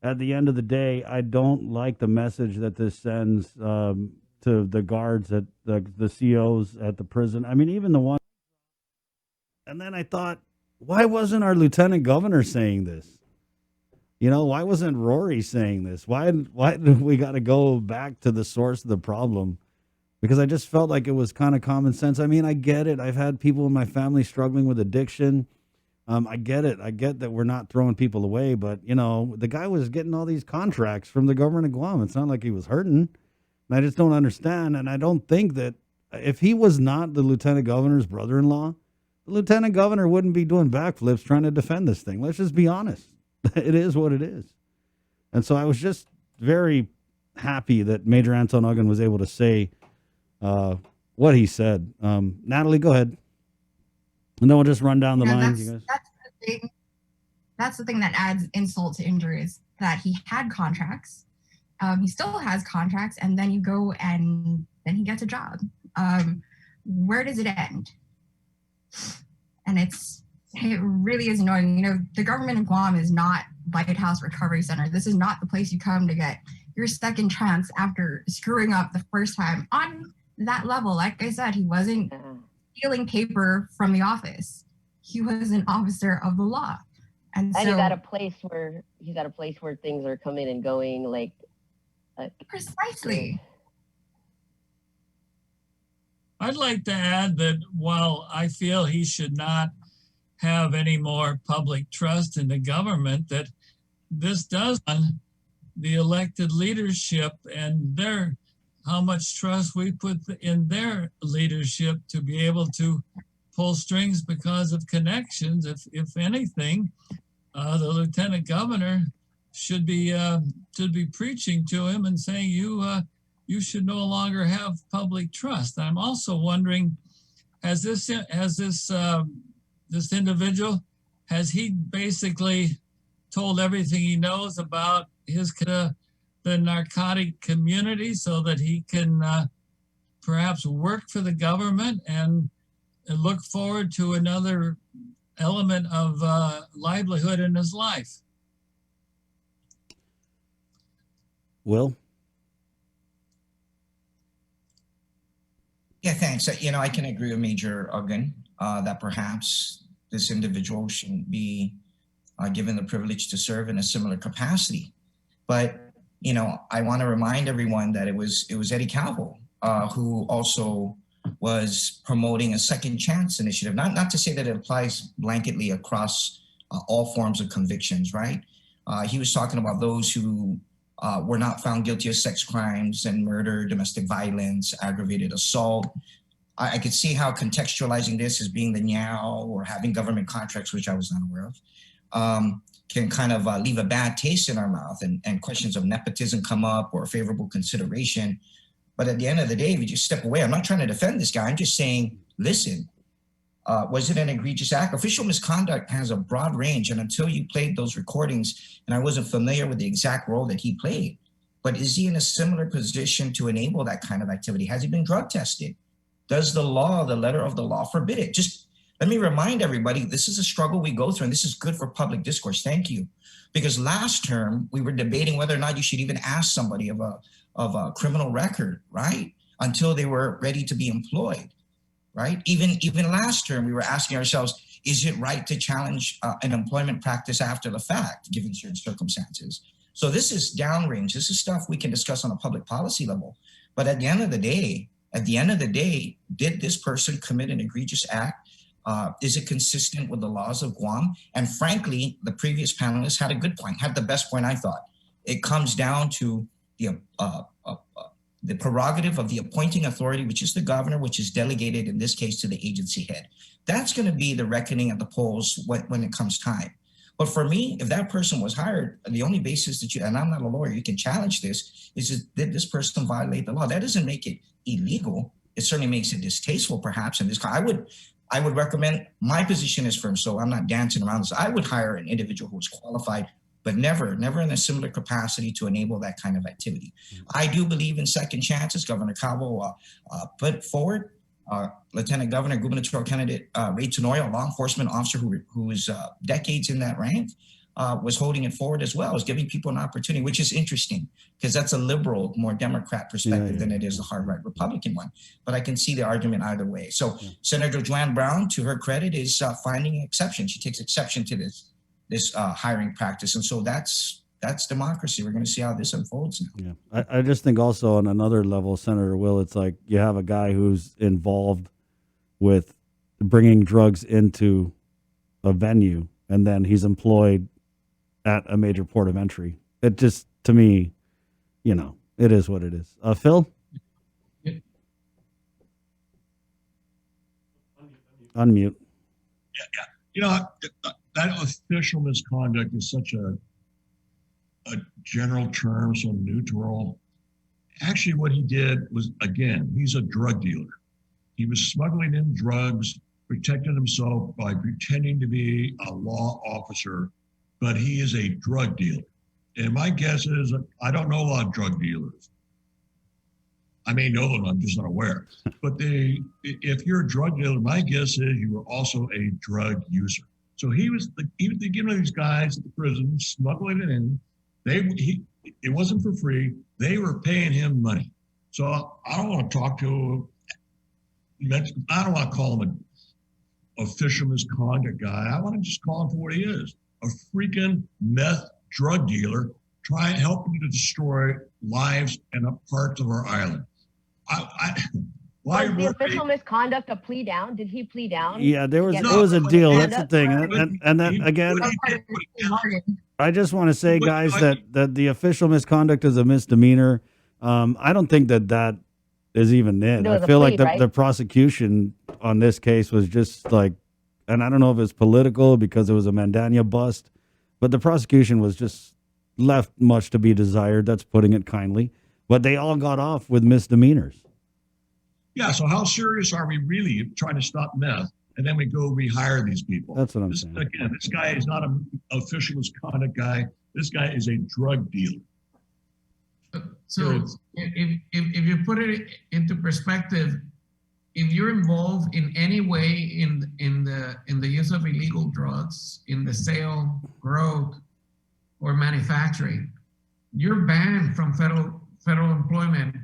A: at the end of the day, I don't like the message that this sends to the guards at the COs at the prison. I mean, even the one. And then I thought, why wasn't our lieutenant governor saying this? You know, why wasn't Rory saying this? Why did we got to go back to the source of the problem? Because I just felt like it was kind of common sense. I mean, I get it. I've had people in my family struggling with addiction. I get it. I get that we're not throwing people away, but you know, the guy was getting all these contracts from the government of Guam. It's not like he was hurting. And I just don't understand. And I don't think that if he was not the lieutenant governor's brother-in-law, the lieutenant governor wouldn't be doing backflips trying to defend this thing. Let's just be honest. It is what it is. And so I was just very happy that Major Anton Uggen was able to say what he said. Natalie, go ahead. And then we'll just run down the line.
I: That's the thing that adds insult to injuries, that he had contracts. He still has contracts, and then you go and then he gets a job. Where does it end? And it really is annoying. You know, the government of Guam is not Lighthouse Recovery Center. This is not the place you come to get your second chance after screwing up the first time on that level. Like I said, he wasn't stealing paper from the office. He was an officer of the law. And so
H: he's at a place where things are coming and going, like
I: precisely.
D: I'd like to add that while I feel he should not have any more public trust in the government, that this does on the elected leadership and how much trust we put in their leadership to be able to pull strings because of connections. If anything, the lieutenant governor should be preaching to him and saying, you should no longer have public trust. I'm also wondering, this individual, has he basically told everything he knows about the narcotic community so that he can perhaps work for the government and look forward to another element of livelihood in his life?
A: Will?
F: Yeah, thanks. You know, I can agree with Major Uggen that perhaps this individual shouldn't be given the privilege to serve in a similar capacity. But, you know, I want to remind everyone that it was Eddie Calvo who also was promoting a second chance initiative. Not to say that it applies blanketly across all forms of convictions, right? He was talking about those who were not found guilty of sex crimes and murder, domestic violence, aggravated assault. I could see how contextualizing this as being the NYAO or having government contracts, which I was not aware of, can kind of leave a bad taste in our mouth, and questions of nepotism come up or favorable consideration. But at the end of the day, if you just step away, I'm not trying to defend this guy. I'm just saying, listen, was it an egregious act? Official misconduct has a broad range. And until you played those recordings, and I wasn't familiar with the exact role that he played, but is he in a similar position to enable that kind of activity? Has he been drug tested? Does the law, the letter of the law, forbid it? Just let me remind everybody, this is a struggle we go through, and this is good for public discourse. Thank you. Because last term, we were debating whether or not you should even ask somebody of a criminal record, right? Until they were ready to be employed, right? Even last term, we were asking ourselves, is it right to challenge an employment practice after the fact, given certain circumstances? So this is downrange. This is stuff we can discuss on a public policy level. But at the end of the day, did this person commit an egregious act? Is it consistent with the laws of Guam? And frankly, the previous panelists had a good point, had the best point, I thought. It comes down to the prerogative of the appointing authority, which is the governor, which is delegated in this case to the agency head. That's going to be the reckoning at the polls when it comes time. But for me, if that person was hired, the only basis that and I'm not a lawyer, you can challenge this, is did this person violate the law? That doesn't make it illegal. It certainly makes it distasteful, perhaps. In this, I would recommend, my position is firm, so I'm not dancing around this. I would hire an individual who is qualified, but never in a similar capacity to enable that kind of activity. I do believe in second chances. Governor Cabo put forward Lieutenant Governor, gubernatorial candidate Ray Tenorio, a law enforcement officer who is decades in that rank, was holding it forward as well, was giving people an opportunity, which is interesting because that's a liberal, more Democrat perspective than it is a hard right Republican one. But I can see the argument either way. So Senator Joanne Brown, to her credit, is finding an exception. She takes exception to this hiring practice. And so that's democracy. We're going to see how this unfolds now.
A: Yeah. I just think also on another level, Senator Will, it's like you have a guy who's involved with bringing drugs into a venue, and then he's employed at a major port of entry. It just, to me, it is what it is. Phil? Unmute.
J: Yeah. That official misconduct is such a general term, so neutral. Actually, what he did was, again, he's a drug dealer. He was smuggling in drugs, protecting himself by pretending to be a law officer, but he is a drug dealer. And my guess is, I don't know a lot of drug dealers. I may know them, I'm just not aware. But if you're a drug dealer, my guess is you were also a drug user. So he was giving these guys at the prison, smuggling it in. It wasn't for free. They were paying him money. So I don't want to talk to I don't want to call him an official misconduct guy. I want to just call him for what he is, a freaking meth drug dealer helping to destroy lives and parts of our island.
H: Was the official misconduct a plea down? Did he plea down?
A: Yeah, there was a deal. That's the thing. And then again, I just want to say, guys, that the official misconduct is a misdemeanor. I don't think that is even it. I feel like the prosecution on this case was just like, and I don't know if it's political because it was a Mandania bust, but the prosecution was just left much to be desired. That's putting it kindly. But they all got off with misdemeanors.
J: Yeah, so how serious are we really trying to stop meth? And then we rehire these people.
A: That's what I'm saying.
J: Again, this guy is not an official misconduct guy. This guy is a drug dealer.
G: So if you put it into perspective, if you're involved in any way in the use of illegal drugs, in the sale, growth, or manufacturing, you're banned from federal employment.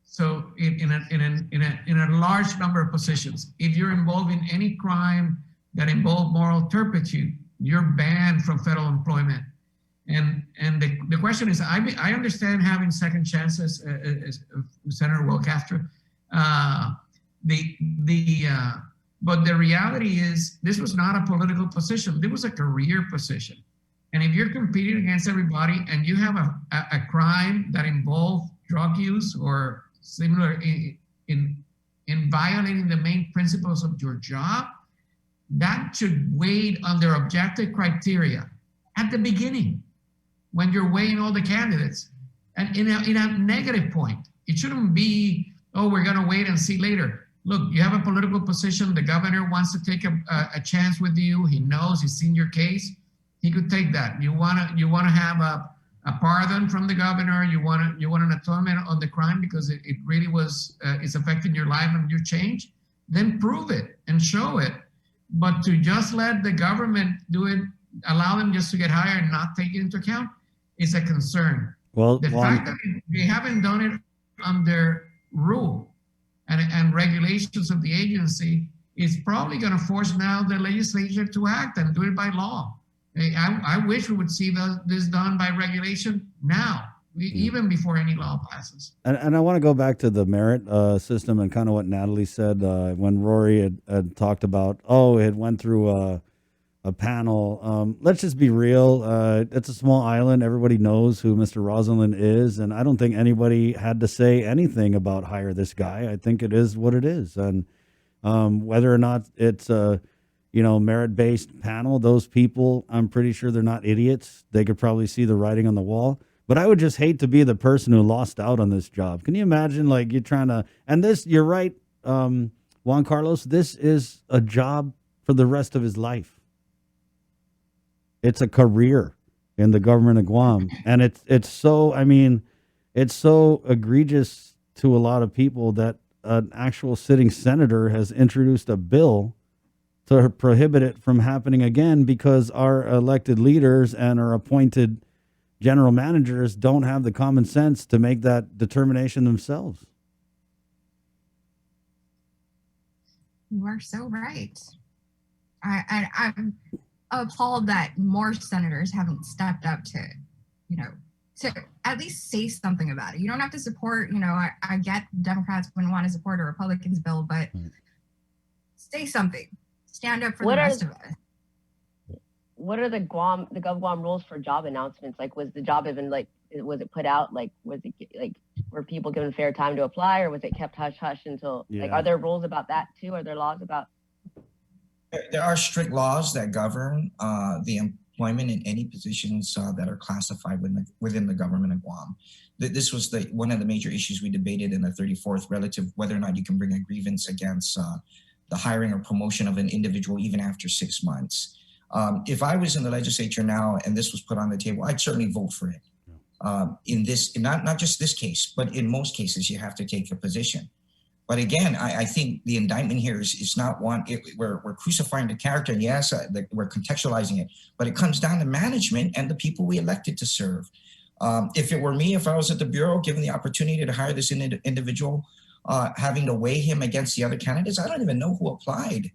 G: So in a large number of positions, if you're involved in any crime that involves moral turpitude, you're banned from federal employment. And the question is, I understand having second chances, Senator Will Castro. But the reality is, this was not a political position. This was a career position. And if you're competing against everybody and you have a crime that involves drug use or similar in violating the main principles of your job, that should weigh under objective criteria at the beginning when you're weighing all the candidates. And in a negative point, it shouldn't be, oh, we're going to wait and see later. Look, you have a political position. The governor wants to take a chance with you. He knows, he's seen your case. He could take that. You want to have a pardon from the governor. You want an atonement on the crime because it really was it's affecting your life and your change. Then prove it and show it. But to just let the government do it, allow them just to get hired and not take it into account is a concern.
A: Well,
G: The fact that they haven't done it under rule and regulations of the agency is probably going to force now the legislature to act and do it by law. I wish we would see this done by regulation now, even before any law passes.
A: And I want to go back to the merit system and kind of what Natalie said when Rory had talked about, it went through a panel. Let's just be real. It's a small island. Everybody knows who Mr. Rosalin is. And I don't think anybody had to say anything about hire this guy. I think it is what it is. And whether or not it's a merit-based panel, those people, I'm pretty sure they're not idiots. They could probably see the writing on the wall. But I would just hate to be the person who lost out on this job. Can you imagine, like, you're trying to, and this, you're right, Juan Carlos, this is a job for the rest of his life. It's a career in the government of Guam. And it's so egregious to a lot of people that an actual sitting senator has introduced a bill to prohibit it from happening again because our elected leaders and our appointed general managers don't have the common sense to make that determination themselves.
I: You are so right. I'm appalled that more senators haven't stepped up to at least say something about it. You don't have to support, I get Democrats wouldn't want to support a Republican's bill, but say something. Stand up for the rest of us.
H: What are the GovGuam rules for job announcements? Like, was the job even was it put out? Like, was it were people given fair time to apply, or was it kept hush hush until are there rules about that too? Are there laws about?
F: There are strict laws that govern the employment in any positions that are classified within the government of Guam. This was one of the major issues we debated in the 34th relative whether or not you can bring a grievance against the hiring or promotion of an individual even after 6 months. If I was in the legislature now and this was put on the table, I'd certainly vote for it. In not just this case, but in most cases, you have to take a position. But again, I think the indictment here is not one. We're crucifying the character, and yes, we're contextualizing it. But it comes down to management and the people we elected to serve. If it were me, if I was at the bureau, given the opportunity to hire this individual, having to weigh him against the other candidates, I don't even know who applied.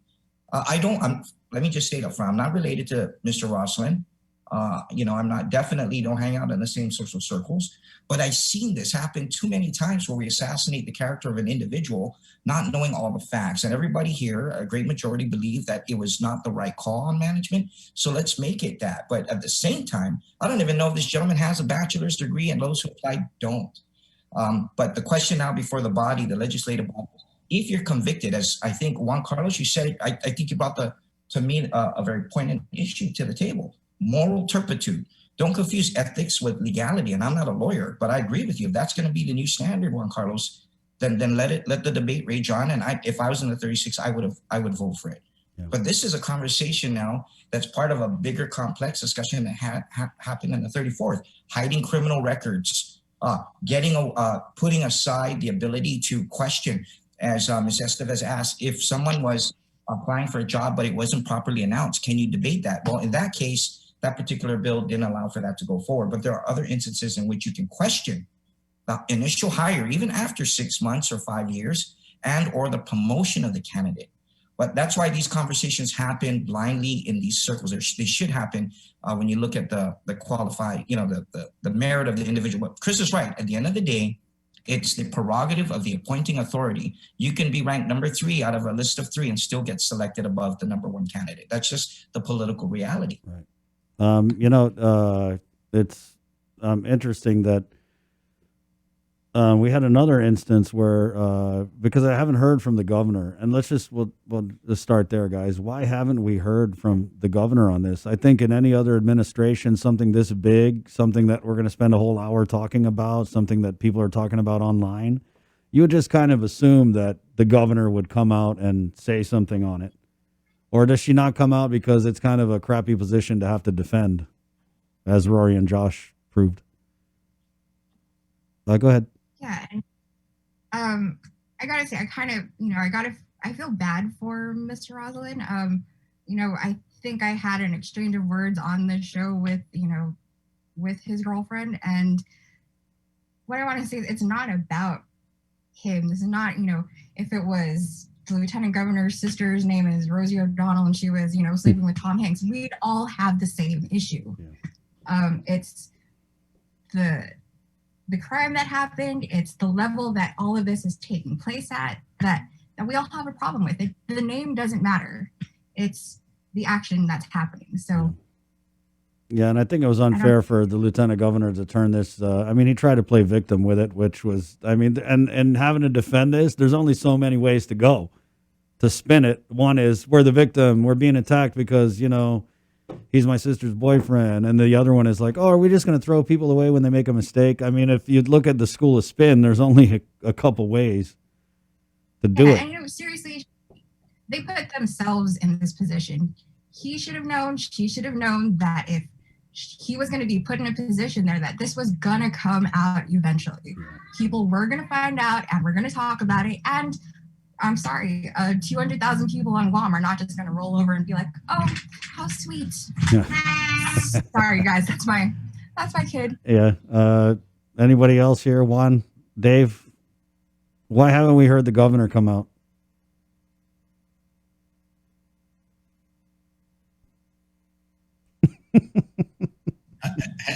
F: Let me just state up front, I'm not related to Mr. Rosalin. I'm not, definitely don't hang out in the same social circles, but I've seen this happen too many times where we assassinate the character of an individual, not knowing all the facts. And everybody here, a great majority, believe that it was not the right call on management. So let's make it that. But at the same time, I don't even know if this gentleman has a bachelor's degree, and those who applied don't. But the question now before the body, the legislative body, if you're convicted, as I think Juan Carlos, you said, I think you brought to me a very poignant issue to the table. Moral turpitude. Don't confuse ethics with legality. And I'm not a lawyer, but I agree with you. If that's going to be the new standard, Juan Carlos, then let the debate rage on. And if I was in the 36, I would vote for it. Yeah. But this is a conversation now that's part of a bigger, complex discussion that happened in the 34th. Hiding criminal records, putting aside the ability to question, as Ms. Estevez asked, if someone was applying for a job but it wasn't properly announced, can you debate that? Well, in that case, that particular bill didn't allow for that to go forward. But there are other instances in which you can question the initial hire, even after 6 months or 5 years, and or the promotion of the candidate. But that's why these conversations happen blindly in these circles. They should happen when you look at the qualified, the merit of the individual. But Chris is right. At the end of the day, it's the prerogative of the appointing authority. You can be ranked number 3 out of a list of 3 and still get selected above the number 1 candidate. That's just the political reality.
A: Right. It's interesting that we had another instance where, because I haven't heard from the governor, and we'll just start there, guys. Why haven't we heard from the governor on this? I think in any other administration, something this big, something that we're going to spend a whole hour talking about, something that people are talking about online, you would just kind of assume that the governor would come out and say something on it. Or does she not come out because it's kind of a crappy position to have to defend, as Rory and Josh proved? Go ahead.
I: Yeah. I gotta say, I feel bad for Mr. Rosalin. I think I had an exchange of words on the show with his girlfriend. And what I want to say is it's not about him. This is not, if it was the lieutenant governor's sister's name is Rosie O'Donnell and she was, sleeping with Tom Hanks, we'd all have the same issue. Yeah. It's the crime that happened, it's the level that all of this is taking place at that we all have a problem with. The name doesn't matter. It's the action that's happening. So
A: yeah, and I think it was unfair for the lieutenant governor to turn this. He tried to play victim with it, which was, and having to defend this, there's only so many ways to go to spin it. One is we're the victim, we're being attacked because, he's my sister's boyfriend. And the other one is like, oh, are we just going to throw people away when they make a mistake? If you look at the school of spin, there's only a couple ways to do it.
I: And seriously, they put themselves in this position. He should have known, she should have known that if he was going to be put in a position there, that this was going to come out eventually. People were going to find out and we're going to talk about it. And I'm sorry, 200,000 people on Guam are not just going to roll over and be like, oh, how sweet. Yeah. Sorry, guys. That's my kid.
A: Yeah. Anybody else here? Juan, Dave, why haven't we heard the governor come out?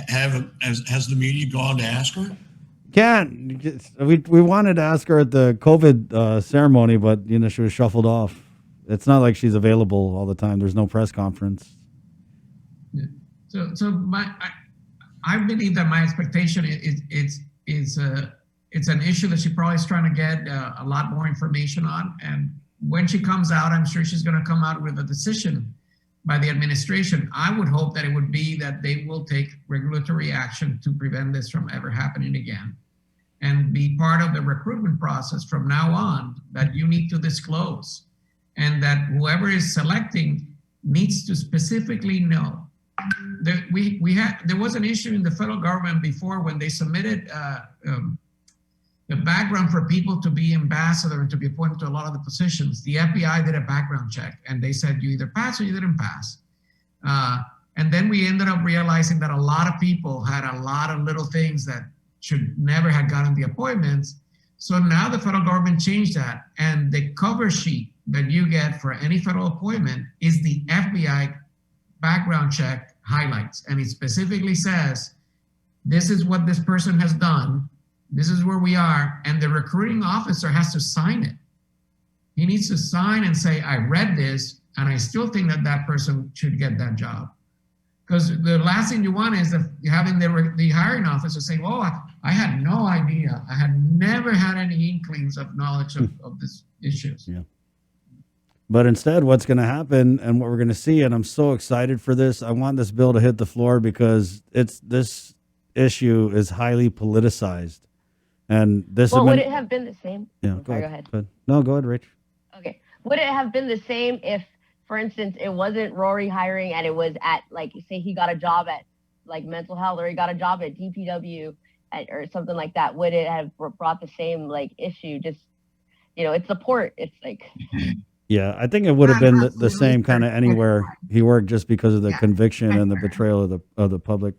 J: Has the media gone to ask her?
A: We wanted to ask her at the COVID ceremony, but she was shuffled off. It's not like she's available all the time. There's no press conference.
G: Yeah. I believe that my expectation is it's an issue that she probably is trying to get a lot more information on. And when she comes out, I'm sure she's going to come out with a decision by the administration. I would hope that it would be that they will take regulatory action to prevent this from ever happening again and be part of the recruitment process from now on, that you need to disclose, and that whoever is selecting needs to specifically know. There was an issue in the federal government before when they submitted the background for people to be ambassador and to be appointed to a lot of the positions. The FBI did a background check and they said you either pass or you didn't pass. And then we ended up realizing that a lot of people had a lot of little things that should never have gotten the appointments. So now the federal government changed that, and the cover sheet that you get for any federal appointment is the FBI background check highlights. And it specifically says, this is what this person has done. This is where we are. And the recruiting officer has to sign it. He needs to sign and say, I read this, and I still think that that person should get that job. Because the last thing you want is having the hiring officer say, oh, I had no idea. I had never had any inklings of knowledge of these issues.
A: Yeah. But instead, what's going to happen and what we're going to see, and I'm so excited for this, I want this bill to hit the floor because this issue is highly politicized. And this
H: would it have been the same?
A: Yeah, go ahead. No, go ahead, Rach.
H: Okay. Would it have been the same if, for instance, it wasn't Rory hiring and it was at, like, say he got a job at, like, mental health, or he got a job at DPW or something like that? Would it have brought the same, like, issue? Just, it's the port. It's like...
A: Yeah, I think it would have been the same kind of anywhere he worked, just because of the conviction and the betrayal of the public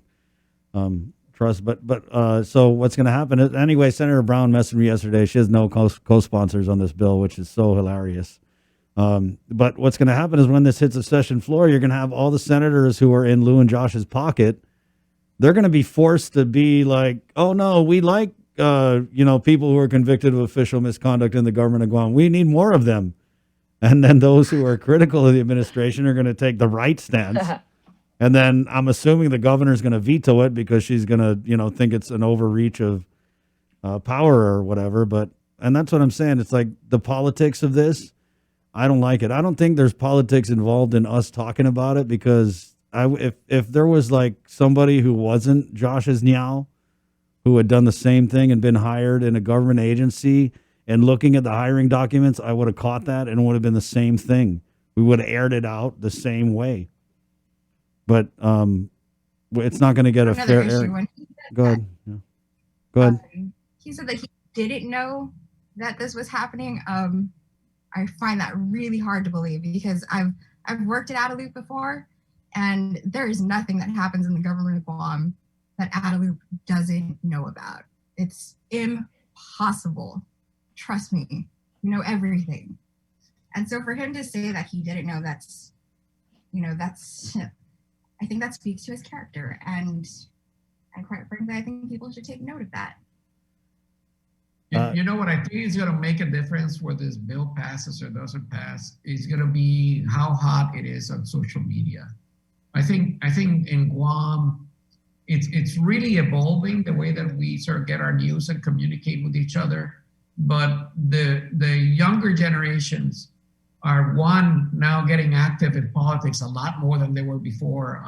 A: trust. But so what's going to happen is, anyway, Senator Brown messaged me yesterday. She has no co-sponsors on this bill, which is so hilarious. But what's going to happen is when this hits the session floor, you're going to have all the senators who are in Lou and Josh's pocket. They're going to be forced to be like, oh no, we like people who are convicted of official misconduct in the government of Guam. We need more of them. And then those who are critical of the administration are going to take the right stance. And then I'm assuming the governor's going to veto it because she's going to, think it's an overreach of power or whatever. And that's what I'm saying. It's like the politics of this. I don't like it. I don't think there's politics involved in us talking about it, because if there was like somebody who wasn't Josh's Niao, who had done the same thing and been hired in a government agency, and looking at the hiring documents, I would have caught that, and it would have been the same thing. We would have aired it out the same way. But it's not going to get a fair air. Go ahead. Yeah. Go ahead.
I: He said that he didn't know that this was happening. I find that really hard to believe, because I've worked at Adaloop before, and there is nothing that happens in the government of Guam that Adaloop doesn't know about. It's impossible. Trust me, you know everything. And so for him to say that he didn't know, that's I think that speaks to his character, and quite frankly, I think people should take note of that.
G: You know what I think is going to make a difference whether this bill passes or doesn't pass is going to be how hot it is on social media. I think in Guam, it's really evolving the way that we sort of get our news and communicate with each other. But the younger generations are now getting active in politics a lot more than they were before.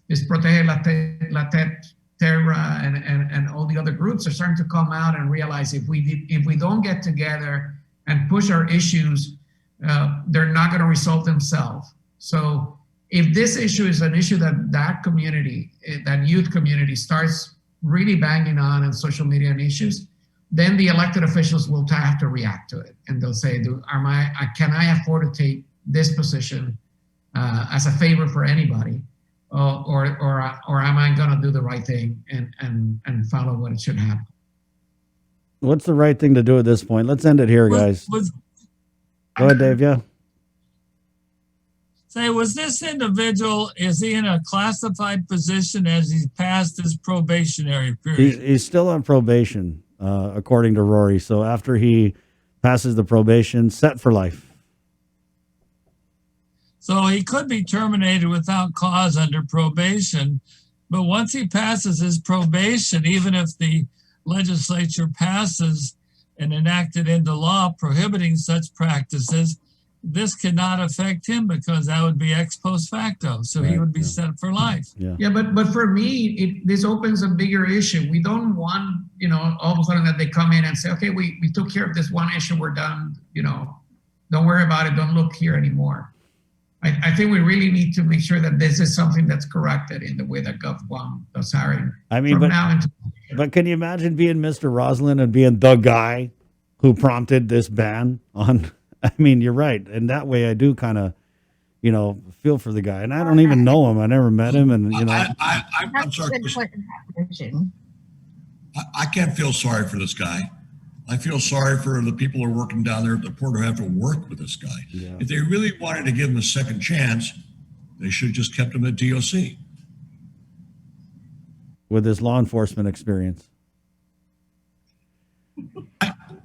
G: This Protege la Terra and all the other groups are starting to come out and realize if we don't get together and push our issues, they're not going to resolve themselves. So if this issue is an issue that community, that youth community starts really banging on social media and issues, then the elected officials will have to react to it, and they'll say, can I afford to take this position as a favor for anybody? Or am I going to do the right thing and follow what it should happen?
A: What's the right thing to do at this point? Let's end it here, guys. Go ahead, Dave. Yeah.
D: Say, was this individual, is he in a classified position as he's passed his probationary period?
A: He's still on probation, according to Rory. So after he passes the probation, set for life.
D: So he could be terminated without cause under probation, but once he passes his probation, even if the legislature passes and enacted into law prohibiting such practices, this cannot affect him because that would be ex post facto. So he would be set for life.
G: Yeah, but for me, this opens a bigger issue. We don't want, all of a sudden that they come in and say, okay, we took care of this one issue, we're done, don't worry about it, don't look here anymore. I think we really need to make sure that this is something that's corrected in the way that GovGuam does hiring.
A: I mean, but can you imagine being Mr. Rosalin and being the guy who prompted this ban on? I mean, you're right. And that way I do kind of, feel for the guy. And I don't even know him. I never met him. And,
J: I'm sorry. I can't feel sorry for this guy. I feel sorry for the people who are working down there at the port who have to work with this guy. Yeah. If they really wanted to give him a second chance, they should have just kept him at DOC.
A: With his law enforcement experience.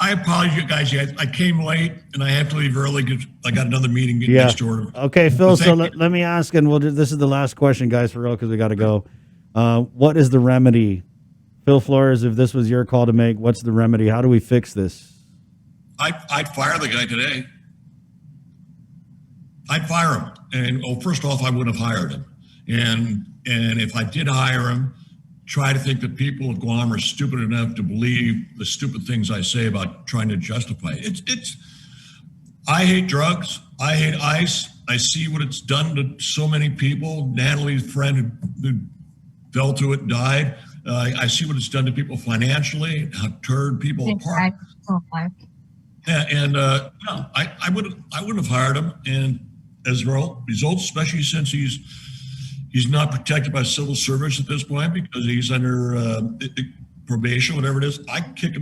J: I apologize, guys. I came late and I have to leave early because I got another meeting next door.
A: Okay, Phil, so let me ask, and this is the last question, guys, for real, because we got to go. What is the remedy? Phil Flores, if this was your call to make, what's the remedy? How do we fix this?
J: I'd fire the guy today. I'd fire him. And first off, I wouldn't have hired him. And if I did hire him, try to think that people of Guam are stupid enough to believe the stupid things I say about trying to justify it. I hate drugs. I hate ICE. I see what it's done to so many people. Natalie's friend who fell to it and died. I see what it's done to people financially, how turned people apart. I wouldn't have hired him. And as a result, especially since he's not protected by civil service at this point because he's under probation, whatever it is, I kick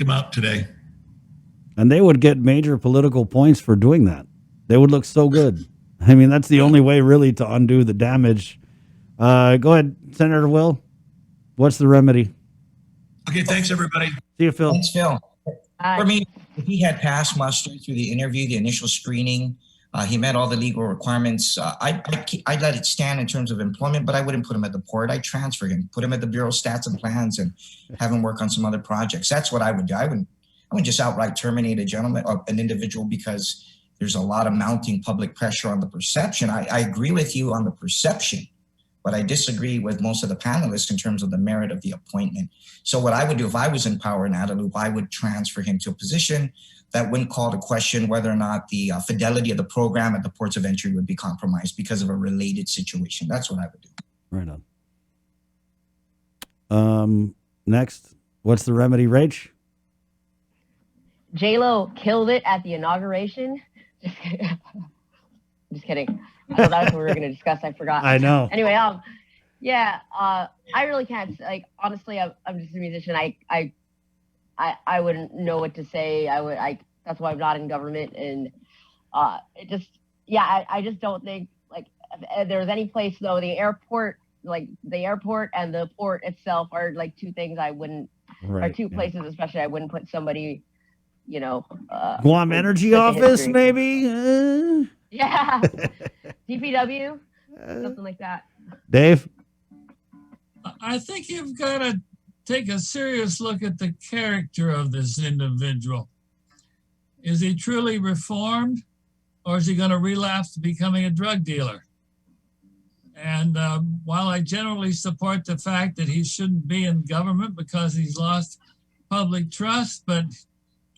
J: him out today.
A: And they would get major political points for doing that. They would look so good. I mean, that's the only way really to undo the damage. Go ahead, Senator Will. What's the remedy?
J: Okay, thanks, everybody.
A: See you, Phil.
F: Thanks, Phil. For me, if he had passed muster through the interview, the initial screening, He met all the legal requirements. I'd let it stand in terms of employment, but I wouldn't put him at the port. I'd transfer him, put him at the Bureau of Stats and Plans, and have him work on some other projects. That's what I would do. I wouldn't just outright terminate a gentleman or an individual because there's a lot of mounting public pressure on the perception. I agree with you on the perception, but I disagree with most of the panelists in terms of the merit of the appointment. So what I would do if I was in power in Guadeloupe, I would transfer him to a position that wouldn't call to question whether or not the fidelity of the program at the ports of entry would be compromised because of a related situation. That's what I would do.
A: Right on. Next, what's the remedy, Rach?
H: J-Lo killed it at the inauguration. Just kidding. I thought that's what we were going to discuss. I forgot.
A: I know.
H: Anyway, I really can't, like, honestly, I'm just a musician. I wouldn't know what to say. That's why I'm not in government. And it just, I just don't think, like, if there's any place, though, the airport and the port itself are like two things I wouldn't, or two places especially I wouldn't put somebody,
A: Guam Energy Office, maybe?
H: Yeah. DPW, something like that.
A: Dave?
D: I think you've got to take a serious look at the character of this individual. Is he truly reformed, or is he going to relapse to becoming a drug dealer? And while I generally support the fact that he shouldn't be in government because he's lost public trust, but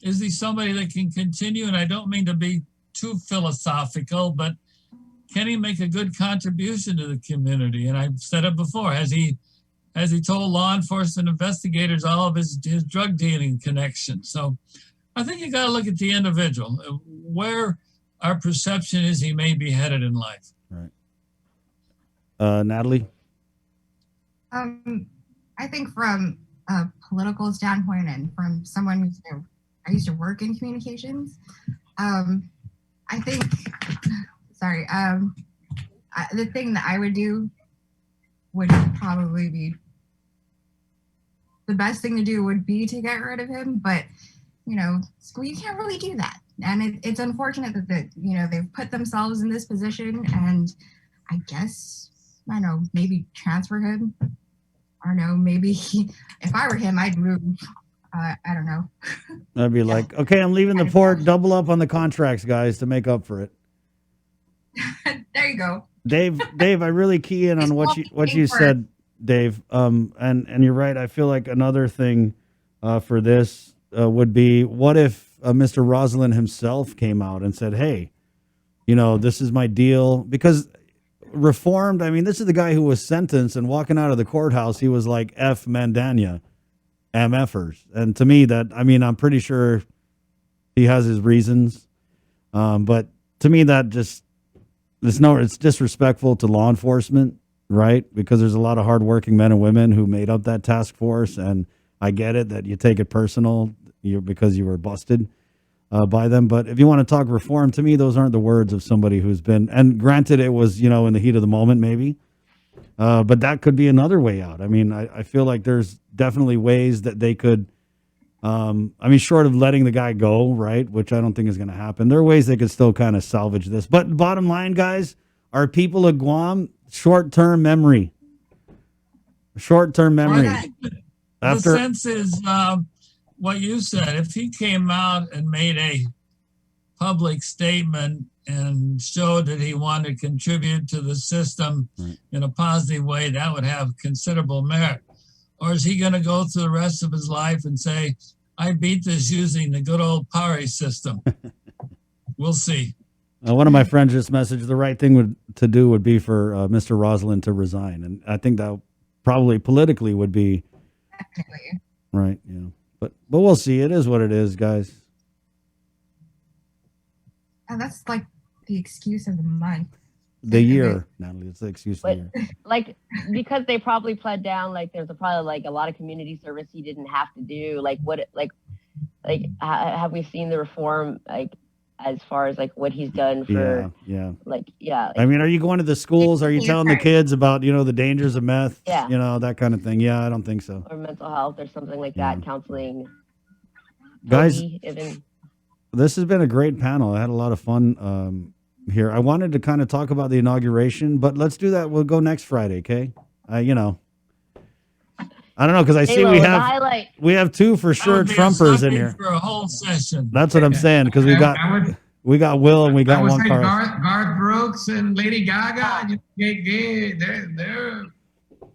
D: is he somebody that can continue? And I don't mean to be too philosophical, but can he make a good contribution to the community? And I've said it before, has he told law enforcement investigators all of his drug dealing connections? So I think you got to look at the individual, where our perception is he may be headed in life.
A: Right. Natalie?
I: I think from a political standpoint and from someone who's, I used to work in communications. I think, the thing that I would do would probably be, the best thing to do would be to get rid of him, but you can't really do that. And it's unfortunate that they've put themselves in this position, and I guess, I don't know, maybe transfer him. I don't know, maybe if I were him, I'd move. I don't know.
A: I'd be like, okay, I'm leaving the port, double up on the contracts, guys, to make up for it.
I: There you go.
A: Dave, I really key in on what you said, Dave. And you're right. I feel like another thing for this would be, what if Mr. Rosalin himself came out and said, hey, this is my deal? Because reformed, I mean, this is the guy who was sentenced, and walking out of the courthouse, he was like, F Mandania, MFers. And to me, I'm pretty sure he has his reasons. But to me, that just, it's disrespectful to law enforcement, right? Because there's a lot of hardworking men and women who made up that task force. And I get it that you take it personal because you were busted by them. But if you want to talk reform, to me, those aren't the words of somebody who's been, and granted, it was, in the heat of the moment, maybe. But that could be another way out. I mean, I feel like there's definitely ways that they could, short of letting the guy go, right, which I don't think is going to happen, there are ways they could still kind of salvage this. But bottom line, guys, are people of Guam short-term memory? Short-term memory.
D: The sense is what you said. If he came out and made a public statement and showed that he wanted to contribute to the system in a positive way, that would have considerable merit. Or is he going to go through the rest of his life and say, I beat this using the good old PARI system? We'll see.
A: One of my friends just messaged, the right thing to do would be for Mr. Rosalin to resign. And I think that probably politically would be right. Yeah. But we'll see. It is what it is, guys.
I: And that's like the excuse of the month.
A: The year, Natalie. It's the excuse of the year.
H: Like, because they probably pled down, like, there's probably like a lot of community service he didn't have to do. Have we seen the reform, like, as far as like what he's done for,
A: I mean, are you going to the schools? Are you telling the kids about, the dangers of meth?
H: Yeah.
A: That kind of thing. Yeah, I don't think so.
H: Or mental health or something like that, counseling.
A: Guys, this has been a great panel. I had a lot of fun, here. I wanted to kind of talk about the inauguration, but let's do that. We'll go next Friday, okay? You know, I don't know because I see we have two for sure Trumpers in here
D: for a whole session.
A: That's what I'm saying because we got Will and we got one car.
G: Garth Brooks and Lady Gaga.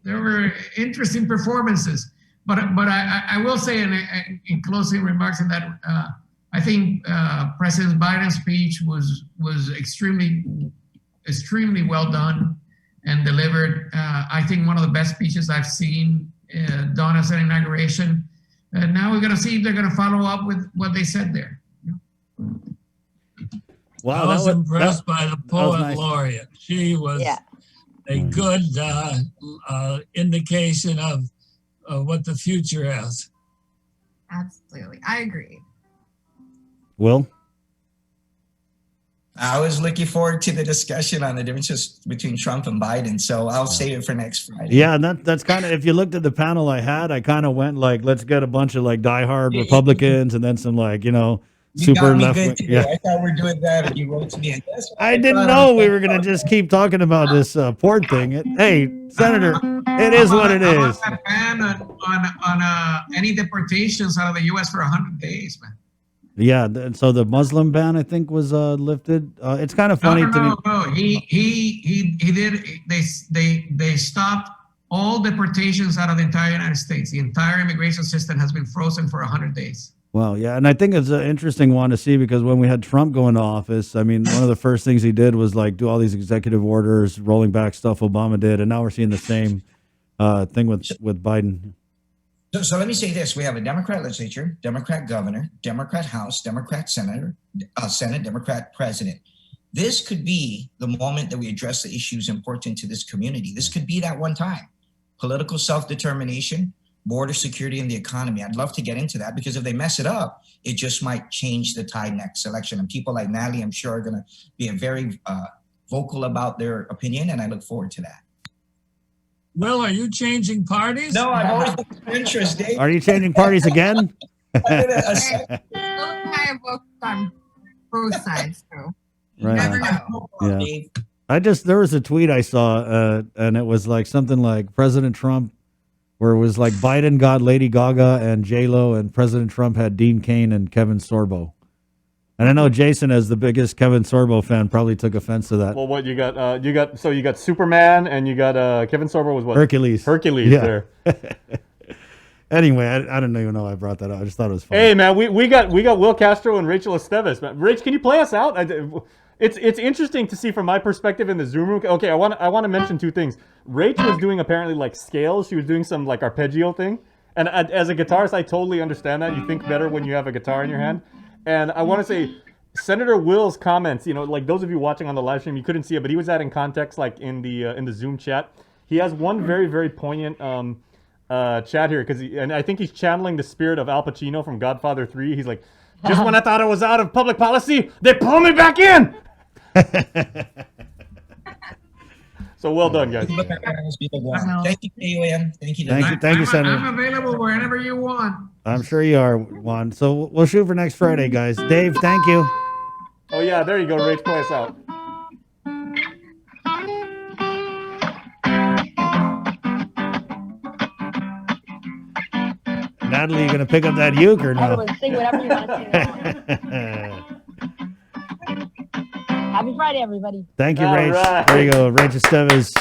G: There were interesting performances, but I will say in closing remarks that I think President Biden's speech was extremely well done and delivered. I think one of the best speeches I've seen done as an inauguration. And now we're going to see if they're going to follow up with what they said there.
D: Wow, I was impressed by the poet laureate. She was a good indication of what the future has.
I: Absolutely. I agree.
A: Will?
F: I was looking forward to the discussion on the differences between Trump and Biden, so I'll save it for next Friday.
A: Yeah, and that's kind of, if you looked at the panel I had, I kind of went like, let's get a bunch of like diehard Republicans and then some like, you know, super left wing. Yeah.
F: I thought we were doing that, and you wrote to me.
A: I didn't know we were going to just keep talking about this port thing. Hey, Senator, it is what it is.
G: A ban on any deportations out of the U.S. for 100 days, man.
A: Yeah, so the Muslim ban I think was lifted. It's kind of funny to me.
G: No. He did. They stopped all deportations out of the entire United States. The entire immigration system has been frozen for 100 days.
A: Well, yeah, and I think it's an interesting one to see because when we had Trump go into office, I mean, one of the first things he did was like do all these executive orders, rolling back stuff Obama did, and now we're seeing the same thing with Biden.
F: So let me say this. We have a Democrat legislature, Democrat governor, Democrat House, Democrat senator, Senate, Democrat president. This could be the moment that we address the issues important to this community. This could be that one time. Political self-determination, border security, and the economy. I'd love to get into that because if they mess it up, it just might change the tide next election. And people like Natalie, I'm sure, are going to be very vocal about their opinion, and I look forward to that.
D: Will, are you changing parties?
F: No, I've always been interested.
A: Are you changing parties again?
I: I have on both sides, so you
A: Right.
I: never know.
A: Yeah. There was a tweet I saw, and it was like something like President Trump, where it was like Biden got Lady Gaga and J-Lo, and President Trump had Dean Cain and Kevin Sorbo. And I know Jason, as the biggest Kevin Sorbo fan, probably took offense to that.
E: Well, what you got? You got Superman, and you got Kevin Sorbo was what?
A: Hercules.
E: Yeah.
A: There. Anyway, I don't even know why I brought that up. I just thought it was funny.
E: Hey man, we got Will Castro and Rachel Esteves. Man. Rach, can you play us out? It's interesting to see from my perspective in the Zoom room. Okay, I want to mention two things. Rach was doing apparently like scales. She was doing some like arpeggio thing. And as a guitarist, I totally understand that. You think better when you have a guitar in your hand. And I want to say, Senator Will's comments, you know, like those of you watching on the live stream, you couldn't see it, but he was adding context like in the Zoom chat. He has one very, very poignant chat here, and I think he's channeling the spirit of Al Pacino from Godfather 3. He's like, just when I thought I was out of public policy, they pull me back in. So well done, guys.
F: Thank you, KUM. Thank you.
A: Thank you, Senator.
G: I'm available whenever you want.
A: I'm sure you are, Juan. So we'll shoot for next Friday, guys. Dave, thank you.
E: Oh yeah, there you go. Rach, play us out.
A: Natalie, you gonna pick up that uke or no?
H: Everyone sing whatever you want to. Happy Friday, everybody.
A: Thank you,
E: All
A: Rach.
E: right.
A: There you go, Rach Esteves.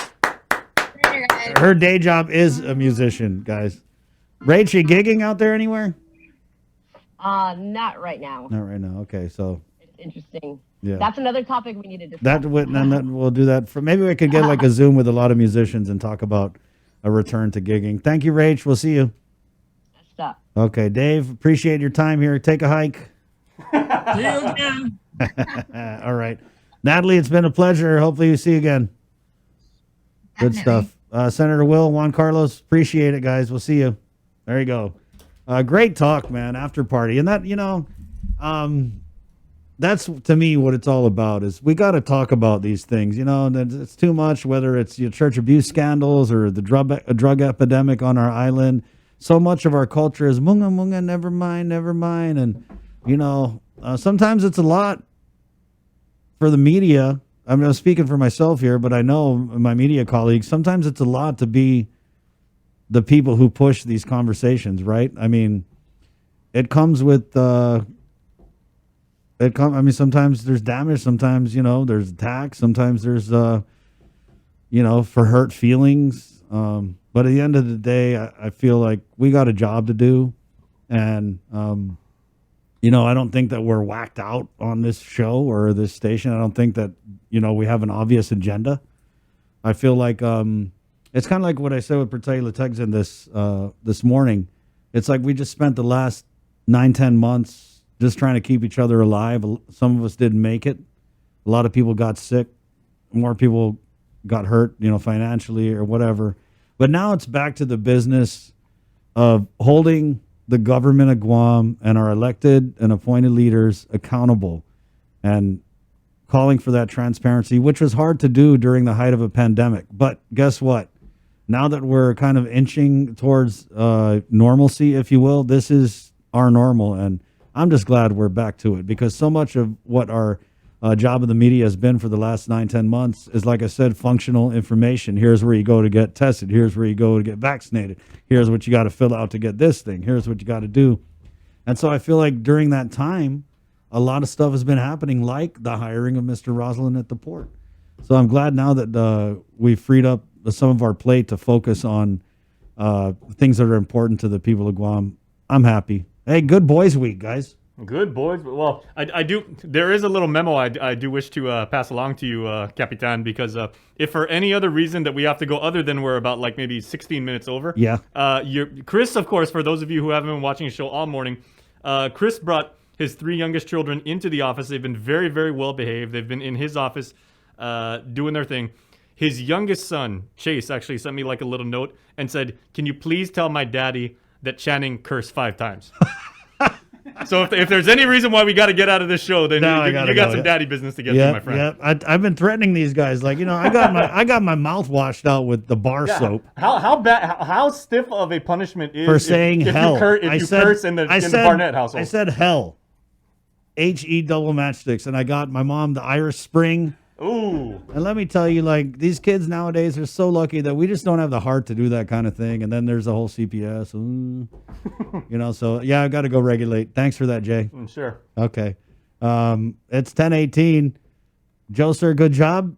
A: Her day job is a musician, guys. Rach, you gigging out there anywhere?
H: Not right now.
A: Not right now. Okay, so
H: It's interesting.
A: Yeah.
H: That's another topic we need to discuss.
A: we'll do that for maybe we could get like a Zoom with a lot of musicians and talk about a return to gigging. Thank you, Rach. We'll see you.
H: Stop.
A: Okay, Dave. Appreciate your time here. Take a hike.
D: See you again.
A: All right, Natalie. It's been a pleasure. Hopefully, you see you again. Good stuff. Senator Will, Juan Carlos. Appreciate it, guys. We'll see you. There you go. Great talk, man. After party, and that that's to me what it's all about. Is we got to talk about these things. And it's too much. Whether it's church abuse scandals or the drug epidemic on our island. So much of our culture is munga munga, never mind, and sometimes it's a lot for the media, I'm speaking for myself here, but I know my media colleagues, sometimes it's a lot to be the people who push these conversations, right? I mean, it comes with, sometimes there's damage, sometimes, there's attacks, sometimes there's, for hurt feelings. But at the end of the day, I feel like we got a job to do. And, I don't think that we're whacked out on this show or this station. I don't think that, we have an obvious agenda. I feel like it's kind of like what I said with Pertay Lategzin this morning. It's like we just spent the last 9-10 months just trying to keep each other alive. Some of us didn't make it. A lot of people got sick. More people got hurt, financially or whatever. But now it's back to the business of holding the government of Guam and our elected and appointed leaders accountable and calling for that transparency, which was hard to do during the height of a pandemic. But guess what? Now that we're kind of inching towards normalcy, if you will, this is our normal. And I'm just glad we're back to it, because so much of what our job of the media has been for the last 9-10 months is, like I said, functional information. Here's where you go to get tested. Here's where you go to get vaccinated. Here's what you got to fill out to get this thing. Here's what you got to do. And so I feel like during that time, a lot of stuff has been happening, like the hiring of Mr. Rosalin at the port. So I'm glad now that we freed up some of our plate to focus on things that are important to the people of Guam. I'm happy. Hey, good boys week, guys.
E: Good boys. Well, I do. There is a little memo I do wish to pass along to you, Capitan, because if for any other reason that we have to go other than we're about like maybe 16 minutes over.
A: Yeah.
E: Chris, of course, for those of you who haven't been watching the show all morning, Chris brought his 3 youngest children into the office. They've been very, very well behaved. They've been in his office doing their thing. His youngest son, Chase, actually sent me like a little note and said, "Can you please tell my daddy that Channing cursed 5 times?" So if there's any reason why we got to get out of this show, then you got some daddy business to get to, my friend.
A: Yeah, I've been threatening these guys. Like, I got my mouth washed out with the bar soap.
E: How stiff of a punishment is
A: for saying hell?
E: If you curse in the Barnett household?
A: I said hell. HE double matchsticks, and I got my mom the Irish Spring.
E: Ooh.
A: And let me tell you, like, these kids nowadays are so lucky that we just don't have the heart to do that kind of thing. And then there's the whole CPS. So yeah, I got to go regulate. Thanks for that, Jay.
E: Sure.
A: Okay. It's 10:18. Joe, sir, good job.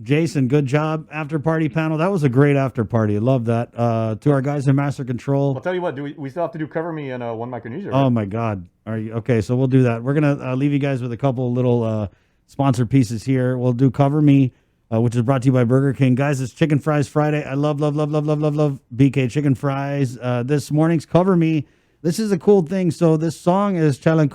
A: Jason, good job. After party panel. That was a great after party. I love that. To our guys in Master Control.
E: I'll tell you what, we still have to do Cover Me and One Micronesia, right?
A: Oh my God. Are you okay? So we'll do that. We're going to leave you guys with a couple little sponsored pieces here. We'll do Cover Me, which is brought to you by Burger King. Guys, it's Chicken Fries Friday. I love BK Chicken Fries. This morning's Cover Me. This is a cool thing. So this song is Chalan